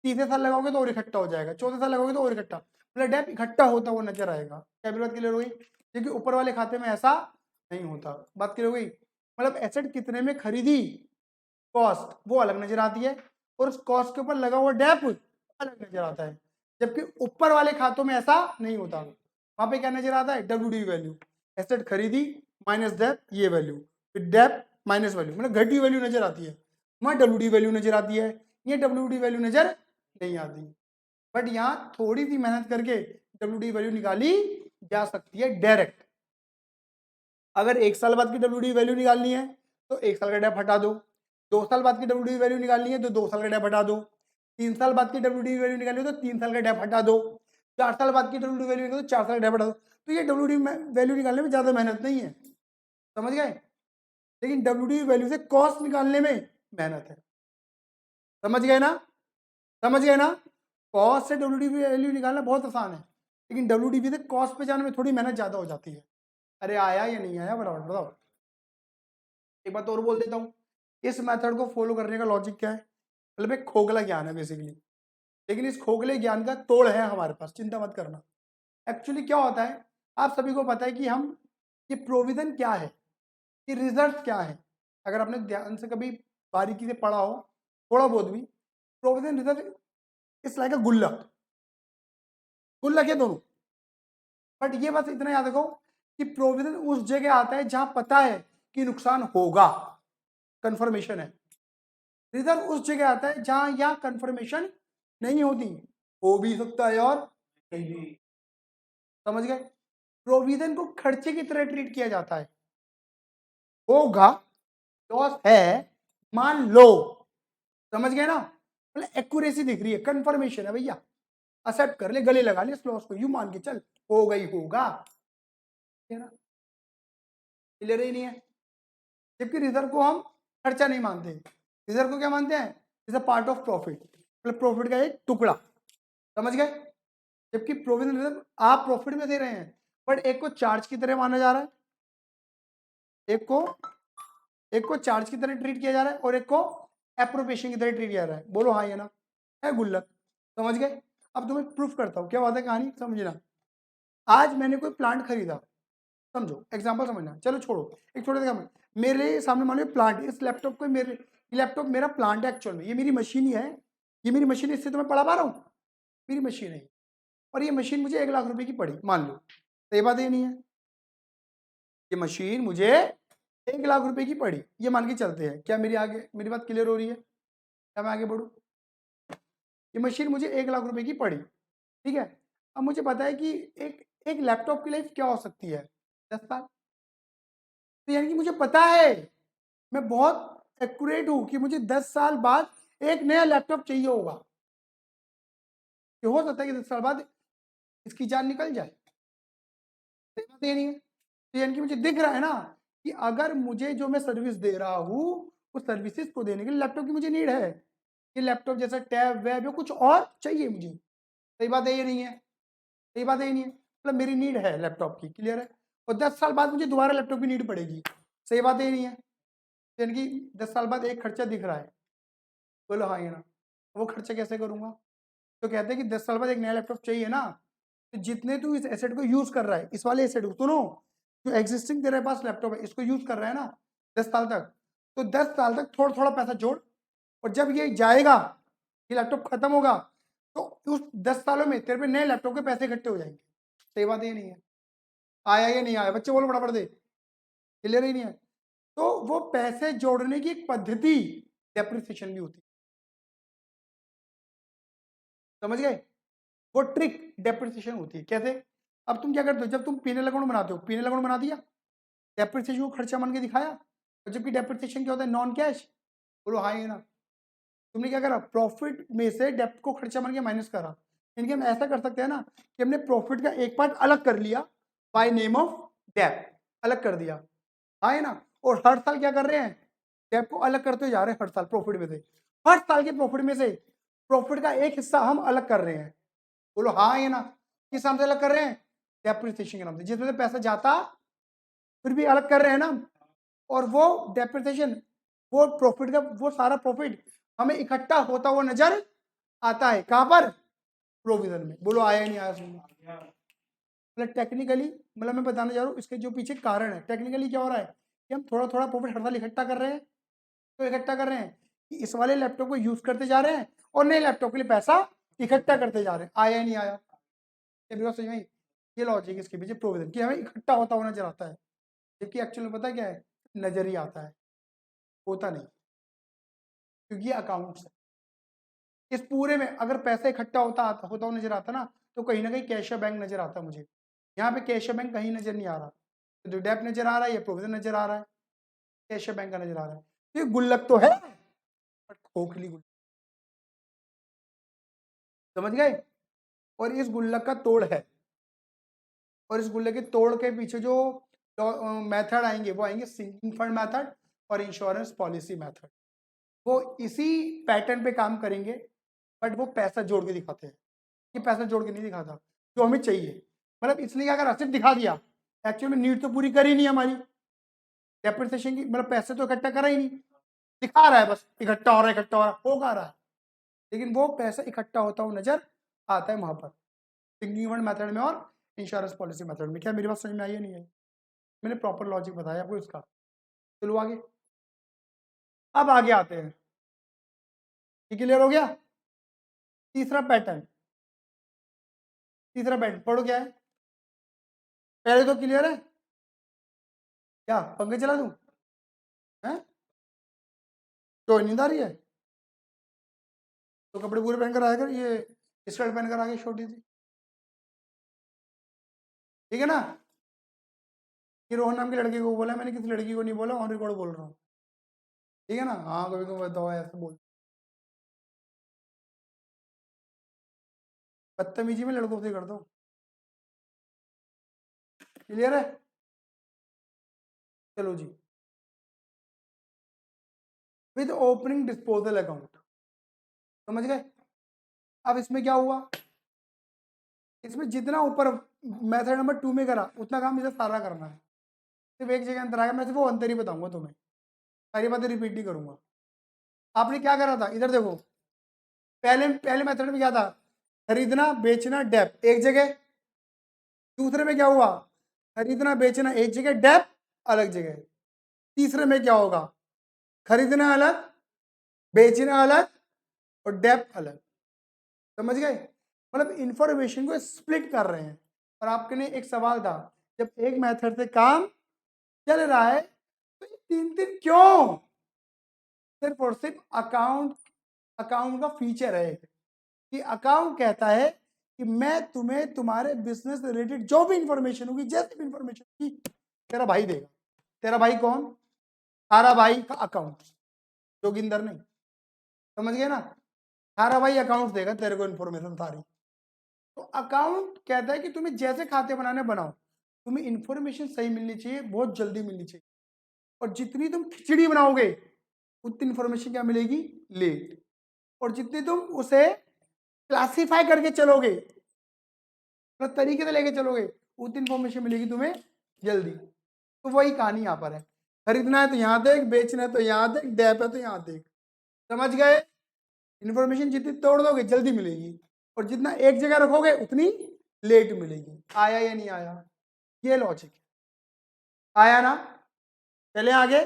तीसरे साल लगाओगे तो और इकट्ठा हो जाएगा, चौथे साल लगाओगे तो और इकट्ठा, मतलब डेप इकट्ठा होता हुआ नजर आएगा। क्या मेरी बात क्लियर हो गई, क्योंकि ऊपर वाले खाते में ऐसा नहीं होता। बात क्लियर हो गई, मतलब एसेट कितने में खरीदी कॉस्ट वो अलग नजर आती है और उस कॉस्ट के ऊपर लगा हुआ डेप अलग नजर आता है, जबकि ऊपर वाले खातों में ऐसा नहीं होता। वहां पे क्या नजर आता है, डब्ल्यू वैल्यू, एसेट खरीदी माइनस डेप ये वैल्यू, फिर डेप माइनस वैल्यू, मतलब घटी वैल्यू नजर आती है। वहां डब्ल्यू वैल्यू नजर आती है, ये डब्ल्यू वैल्यू नजर नहीं आती। बट यहाँ थोड़ी सी मेहनत करके डब्ल्यू वैल्यू निकाली जा सकती है डायरेक्ट। अगर 1 साल बाद की डब्ल्यू वैल्यू निकालनी है तो 1 साल का डेप हटा दो, 2 साल बाद की डब्ल्यू वैल्यू निकालनी है तो 2 साल का डेप हटा दो, 3 साल बाद की डब्ल्यू वैल्यू निकालनी है तो 3 साल का डेप हटा दो, 4 साल बाद की डब्ल्यू वैल्यू निकालो तो 4 साल का डेप हटा दो। तो ये डब्ल्यू वैल्यू निकालने में ज्यादा मेहनत नहीं है, समझ गए। लेकिन डब्ल्यू वैल्यू से कॉस्ट निकालने में मेहनत है, समझ गए ना, समझ गए ना। कॉस्ट से डब्ल्यू वैल्यू निकालना बहुत आसान है, लेकिन डब्ल्यू से कॉस्ट पे जाने में थोड़ी मेहनत ज्यादा हो जाती है। अरे आया या नहीं आया बराबर बताओ। एक बात और बोल देता हूँ, इस मेथड को फॉलो करने का लॉजिक क्या है, मतलब एक खोखला ज्ञान है बेसिकली, लेकिन इस खोखले ज्ञान का तोड़ है हमारे पास, चिंता मत करना। एक्चुअली क्या होता है, आप सभी को पता है कि हम ये प्रोविजन क्या है, ये रिजर्व क्या है। अगर आपने ध्यान से कभी बारीकी से पढ़ा हो थोड़ा बहुत भी, प्रोविजन रिजर्व इट्स लाइक अ गुल्लक, गुल्लक है दोनों। बट ये बस इतना याद रखो कि प्रोविजन उस जगह आता है जहां पता है कि नुकसान होगा, कंफर्मेशन है। रिजर्व उस जगह आता है जहां यह कंफर्मेशन नहीं होती, हो भी सकता है और नहीं भी। समझ गए, प्रोविजन को खर्चे की तरह ट्रीट किया जाता है, होगा लॉस है मान लो, समझ गए ना। मतलब एक्यूरेसी दिख रही है, कंफर्मेशन है भैया, एक्सेप्ट कर ले, गले लगा ले इस लॉस को, यूं मान के चल हो गई होगा, क्लियर ही नहीं है। जबकि रिजर्व को हम खर्चा नहीं मानते, रिजर्व को क्या मानते हैं, is a part of profit, मतलब प्रॉफिट का एक टुकड़ा, समझ गए। जबकि प्रोविजन रिजर्व आप प्रॉफिट में दे रहे हैं, बट एक को चार्ज की तरह माना जा रहा है, एक को चार्ज की तरह ट्रीट किया जा रहा है और एक को एप्रोप्रिएशन की तरह ट्रीट किया जा रहा है। बोलो हाँ या ना, है गुल्लक, समझ गए। अब तुम्हें प्रूफ करता हूँ क्या बात है, कहानी समझना। आज मैंने कोई प्लांट खरीदा, समझो एग्जांपल समझना, चलो छोड़ो एक छोटे से, मेरे सामने मान लो प्लांट, इस लैपटॉप को मेरे लैपटॉप मेरा प्लांट है एक्चुअल में, ये मेरी मशीन ही है, ये मेरी मशीन, इससे तो मैं पढ़ा पा रहा हूँ, मेरी मशीन है और ये मशीन मुझे 1 लाख रुपए की पड़ी मान लो, तो ये बात ये नहीं है, ये मशीन मुझे 1 लाख रुपए की पड़ी, ये मान के चलते हैं। क्या मेरी आगे मेरी बात क्लियर हो रही है, क्या मैं आगे बढ़ू। ये मशीन मुझे 1 लाख रुपए की पड़ी, ठीक है। अब मुझे पता है कि एक एक लैपटॉप की लाइफ क्या हो सकती है, 10 साल। तो यानी कि मुझे पता है, मैं बहुत एक्यूरेट हूं कि मुझे 10 साल बाद एक नया लैपटॉप चाहिए होगा, कि हो सकता है कि 10 साल बाद इसकी जान निकल जाए, सही बात ये नहीं है। तो यानी कि मुझे दिख रहा है ना कि अगर मुझे जो मैं सर्विस दे रहा हूँ उस सर्विसेज को देने के लिए लैपटॉप की मुझे नीड है, ये लैपटॉप जैसा टैब वैब या कुछ और चाहिए मुझे, सही बात है ये नहीं है, सही बात है ये नहीं है, मतलब मेरी नीड है लैपटॉप की, क्लियर है। और 10 साल बाद मुझे दोबारा लैपटॉप की नीड पड़ेगी, सही बात है ये नहीं है। यानी कि 10 साल बाद एक खर्चा दिख रहा है, बोलो हाँ ये ना, वो खर्चा कैसे करूंगा। तो कहते हैं कि 10 साल बाद एक नया लैपटॉप चाहिए ना, तो जितने तू इस एसेट को यूज कर रहा है, इस वाले एसेट को सुनो, जो एग्जिस्टिंग तेरे पास लैपटॉप है इसको यूज कर रहा है ना 10 साल तक, तो 10 साल तक थोड़ा थोड़ा पैसा जोड़, और जब ये जाएगा, ये लैपटॉप खत्म होगा, तो उस 10 सालों में तेरे पे नए लैपटॉप के पैसे इकट्ठे हो जाएंगे, सही बात ये नहीं है। आया या नहीं आया? बच्चे बोलो फटाफट दे, क्लियर ही नहीं है। तो वो पैसे जोड़ने की एक पद्धति डेप्रिसिएशन भी होती है, समझ गए? वो ट्रिक डेप्रिसिएशन होती है। कैसे? अब तुम क्या करते हो, जब तुम पीनल अकाउंट बनाते हो, पीनल अकाउंट बना दिया, डेप्रिसिएशन को खर्चा मान के दिखाया, और जबकि डेप्रिसिएशन क्या होता है? Non cash. बोलो हाँ या ना? तुमने क्या करा? प्रॉफिट में से डेप्ट को खर्चा मान के माइनस करा। यानी कि हम ऐसा कर सकते हैं ना कि हमने प्रॉफिट का एक पार्ट अलग कर लिया बाय नेम ऑफ डेप्ट, अलग कर दिया, हाँ है ना? और हर साल क्या कर रहे हैं? डेप्ट को अलग करते जा रहे हैं हर साल प्रॉफिट में से। हर साल के प्रॉफिट में से प्रॉफिट का एक हिस्सा हम अलग कर रहे हैं। बोलो हाँ या ना? किस नाम से अलग कर रहे हैं? डेप्रिसिएशन के नाम से, जिसमें से पैसा जाता फिर भी अलग कर रहे हैं ना। और वो डेप्रिसिएशन, वो प्रॉफिट का वो सारा प्रॉफिट हमें इकट्ठा होता हुआ नजर आता है। कहां पर? प्रोविजन में। बोलो आया नहीं आया समझ? मतलब टेक्निकली, मतलब मैं बताना चाह रहा हूँ इसके जो पीछे कारण है। टेक्निकली क्या हो रहा है कि हम थोड़ा थोड़ा प्रॉफिट हर साल इकट्ठा कर रहे हैं। तो इकट्ठा कर रहे हैं कि इस वाले लैपटॉप को यूज करते जा रहे हैं और नए लैपटॉप के लिए पैसा इकट्ठा करते जा रहे हैं। आया नहीं आया? ये भी बात समझ में आई? ये लॉजिक इसके पीछे प्रोविजन कि हमें इकट्ठा होता हुआ नजर आता है, जबकि एक्चुअली पता क्या है? नजर ही आता है, होता नहीं, क्योंकि ये अकाउंट्स है। इस पूरे में अगर पैसा इकट्ठा होता हुआ नजर आता ना, तो कहीं ना कहीं कैश बैंक नजर आता मुझे। यहाँ पे कैश बैंक कहीं नजर नहीं आ रहा, तो जो डेप नजर आ रहा है, ये प्रोविजन नजर आ रहा है, कैश बैंक का नजर आ रहा है। तो ये गुल्लक तो है, बट खोखली गुल्लक, समझ गए? और इस गुल्लक का तोड़ है, और इस गुल्लक के तोड़ के पीछे जो मेथड आएंगे वो आएंगे सिंकिंग फंड मेथड और इंश्योरेंस पॉलिसी मेथड। वो इसी पैटर्न पे काम करेंगे, बट वो पैसा जोड़ के दिखाते हैं। ये पैसा जोड़ के नहीं दिखाता जो हमें चाहिए। मतलब इसलिए क्या करा? सिर्फ दिखा दिया, एक्चुअली नीड तो पूरी करी नहीं हमारी डेप्रिसिएशन की, मतलब पैसे तो इकट्ठा करा ही नहीं, दिखा रहा है बस इकट्ठा हो रहा है, इकट्ठा हो रहा है, होगा रहा है, लेकिन वो पैसा इकट्ठा होता हुआ नजर आता है वहां पर सिंकिंग फंड मेथड में और इंश्योरेंस पॉलिसी मेथड में। क्या मेरी बात समझ में आई है नहीं आई? मैंने प्रॉपर लॉजिक बताया आपको इसका। चलो आगे, अब आगे आते हैं। ये क्लियर हो गया? तीसरा पैटर्न, तीसरा पैटर्न पढ़ो क्या है? पहले तो क्लियर है क्या? पंखे चला दूं? हैं? तो नींद आ रही है तो कपड़े पूरे पहनकर आया कर, ये स्कर्ट पहनकर आ गई छोटी सी, ठीक है ना? कि रोहन नाम की लड़की को बोला, मैंने किसी लड़की को नहीं बोला, ऑन रिकॉर्ड बोल रहा हूँ, ठीक है ना? हाँ कभी कभी बताओ ऐसे बोल, बदतमीजी में लड़कों से कर दो। क्लियर है? चलो जी, विद ओपनिंग डिस्पोजल अकाउंट, समझ गए? अब इसमें क्या हुआ? इसमें जितना ऊपर मेथड नंबर 2 में करा उतना काम इधर सारा करना है। सिर्फ एक जगह अंतर आएगा, मैं सिर्फ वो अंतर ही बताऊंगा तुम्हें, सारी बातें रिपीट नहीं करूंगा। आपने क्या करा था इधर देखो, पहले पहले मेथड में क्या था? खरीदना बेचना डेप एक जगह, दूसरे में क्या हुआ? खरीदना बेचना एक जगह, डेप अलग जगह। तीसरे में क्या होगा? खरीदना अलग, बेचना अलग और डेप अलग। समझ गए? मतलब इंफॉर्मेशन को स्प्लिट कर रहे हैं। और आपके लिए एक सवाल था, जब एक मेथड से काम चल रहा है तो ये तीन तीन क्यों? सिर्फ और सिर्फ अकाउंट, अकाउंट का फीचर है कि अकाउंट कहता है कि मैं तुम्हें तुम्हारे बिजनेस रिलेटेड जो भी इंफॉर्मेशन होगी, जैसी भी इंफॉर्मेशन होगी, तेरा भाई देगा। तेरा भाई कौन? तारा भाई का अकाउंट, जोगिंदर नहीं, समझ गए ना? तारा भाई अकाउंट देगा तेरे को इन्फॉर्मेशन सारी। तो अकाउंट कहता है कि तुम्हें जैसे खाते बनाने बनाओ, तुम्हें इंफॉर्मेशन सही मिलनी चाहिए, बहुत जल्दी मिलनी चाहिए। और जितनी तुम खिचड़ी बनाओगे उतनी इंफॉर्मेशन क्या मिलेगी? लेट। और जितनी तुम उसे क्लासिफाई करके चलोगे, मतलब तरीके से लेके चलोगे, उतनी इंफॉर्मेशन मिलेगी तुम्हें जल्दी। तो वही कहानी यहाँ पर है, खरीदना है तो यहाँ देख, बेचना है तो यहाँ देख, डेप है तो यहाँ देख। समझ गए? इंफॉर्मेशन जितनी तोड़ दोगे जल्दी मिलेगी, और जितना एक जगह रखोगे उतनी लेट मिलेगी। आया या नहीं आया? ये लॉजिक आया ना? चले आगे।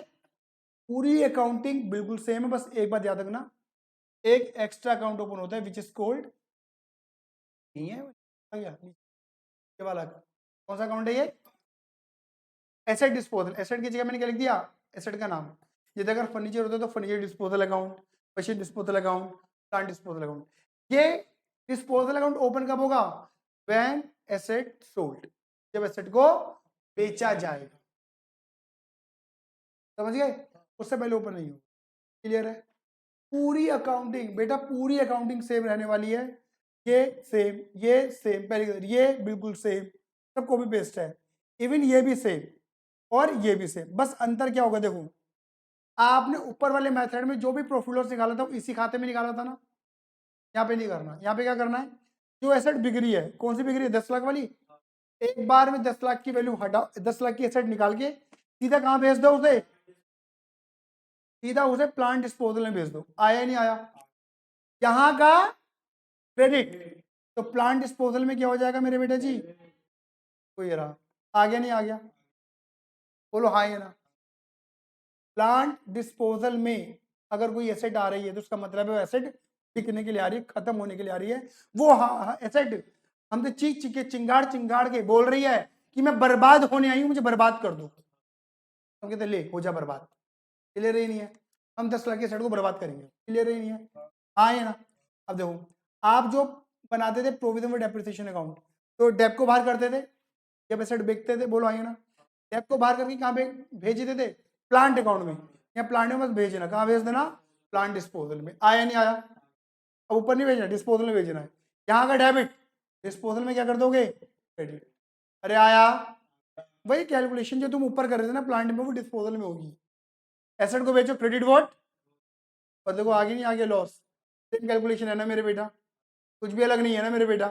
पूरी अकाउंटिंग बिल्कुल सेम है, बस एक बात याद रखना, एक एक्स्ट्रा अकाउंट ओपन होता है विच इज कॉल्ड, नहीं है ये वाला, कौन सा अकाउंट है ये? एसेट डिस्पोजल, एसेट की जगह मैंने क्या लिख दिया, एसेट का नाम। जैसे अगर फर्नीचर होता है तो furniture disposal account, machine disposal account, plant disposal account. ये डिस्पोजल अकाउंट ओपन कब होगा, व्हेन एसेट सोल्ड, जब एसेट को बेचा जाएगा, समझ गए, उससे पहले ओपन नहीं होगा। क्लियर है। पूरी अकाउंटिंग बेटा, पूरी अकाउंटिंग सेम रहने वाली है, ये सेम, ये सेम, पहले ये बिल्कुल सेम, सब कॉपी पेस्ट है, इवन ये भी सेम और ये भी सेम। बस अंतर क्या होगा, देखो आपने ऊपर वाले मेथड में जो भी प्रॉफिट लॉस निकाला था इसी खाते में निकाला था ना, यहाँ पे नहीं करना। यहाँ पे क्या करना है, जो एसेट बिक रही है, कौन सी बिक रही है, 10 लाख वाली, एक बार में 10 लाख की वैल्यू हटा, 10 लाख की एसेट निकाल के सीधा कहाँ भेज दो उसे, सीधा उसे प्लांट डिस्पोजल में भेज दो। आया नहीं आया, यहाँ का क्रेडिट, तो प्लांट डिस्पोजल में क्या हो जाएगा मेरे बेटे जी, कोई रहा, आ गया नहीं आ गया, बोलो हाँ या ना। प्लांट डिस्पोजल में अगर कोई एसेट आ रही है तो उसका मतलब है वो एसेट बिकने के लिए आ रही है, खत्म होने के लिए आ रही है। वो एसेट हमसे चीख चीख के चिंगाड़ चिंगाड़ के बोल रही है कि मैं बर्बाद होने आई हूं, मुझे बर्बाद कर दो, हम कहते ले हो जा बर्बाद। क्लियर ही नहीं है, हम 10 लाख के एसेट को बर्बाद करेंगे, क्लियर ही नहीं है, हाँ या ना। अब देखो, आप जो बनाते थे प्रोविजन फॉर डेप्रिसिएशन अकाउंट, तो डेप को बाहर करते थे जब एसेट बेचते थे, बोलो हाँ या ना। डेप को बाहर करके कहाँ भेजते थे, प्लांट अकाउंट में, या प्लांट में बस भेजना, कहाँ भेज देना, प्लांट डिस्पोजल में। आया नहीं आया, अब ऊपर नहीं भेजना, डिस्पोजल में भेजना है। यहाँ का डेबिट, डिस्पोजल में क्या कर दोगे, क्रेडिट। अरे आया, वही कैलकुलेशन जो तुम ऊपर कर रहे थे ना प्लांट में, वो डिस्पोजल में होगी। एसेट को बेचो, क्रेडिट वॉट, और देखो आगे नहीं आगे लॉस, सेम कैलकुलेशन है ना मेरे बेटा, कुछ भी अलग नहीं है ना मेरे बेटा,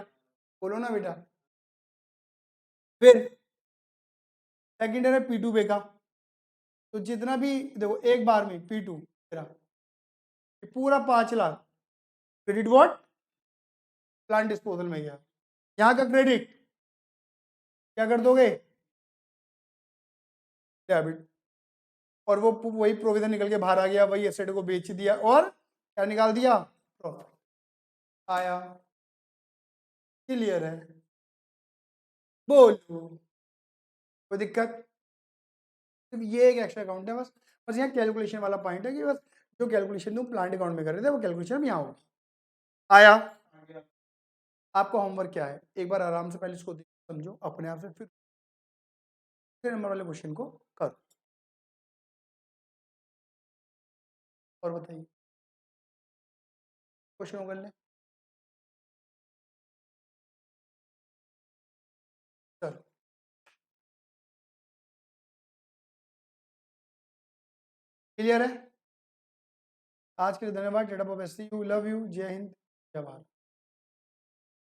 बोलो ना बेटा। फिर सेकंड है P2 बेका, तो जितना भी देखो एक बार में P2 तेरा पूरा 5 lakh credit what, plant disposal में गया। यहाँ का क्रेडिट क्या कर दोगे, डेबिट, और वो वही प्रोविजन निकल के बाहर आ गया, वही एसेट को बेच दिया और क्या निकाल दिया, प्रॉफिट आया। क्लियर है, बोलो कोई दिक्कत। सिर्फ ये एक एक्स्ट्रा अकाउंट है बस, बस यहाँ कैलकुलेशन वाला पॉइंट है कि बस जो कैलकुलेशन तुम प्लांट अकाउंट में कर रहे थे वो कैलकुलेशन यहाँ होगी। आया, आपका होमवर्क क्या है, एक बार आराम से पहले इसको समझो अपने आप से, फिर नंबर वाले क्वेश्चन को करो। और बताइए, क्वेश्चन कर लें, चलो क्लियर है। आज के लिए धन्यवाद, डेटा यू, लव यू, जय हिंद, जय भारत।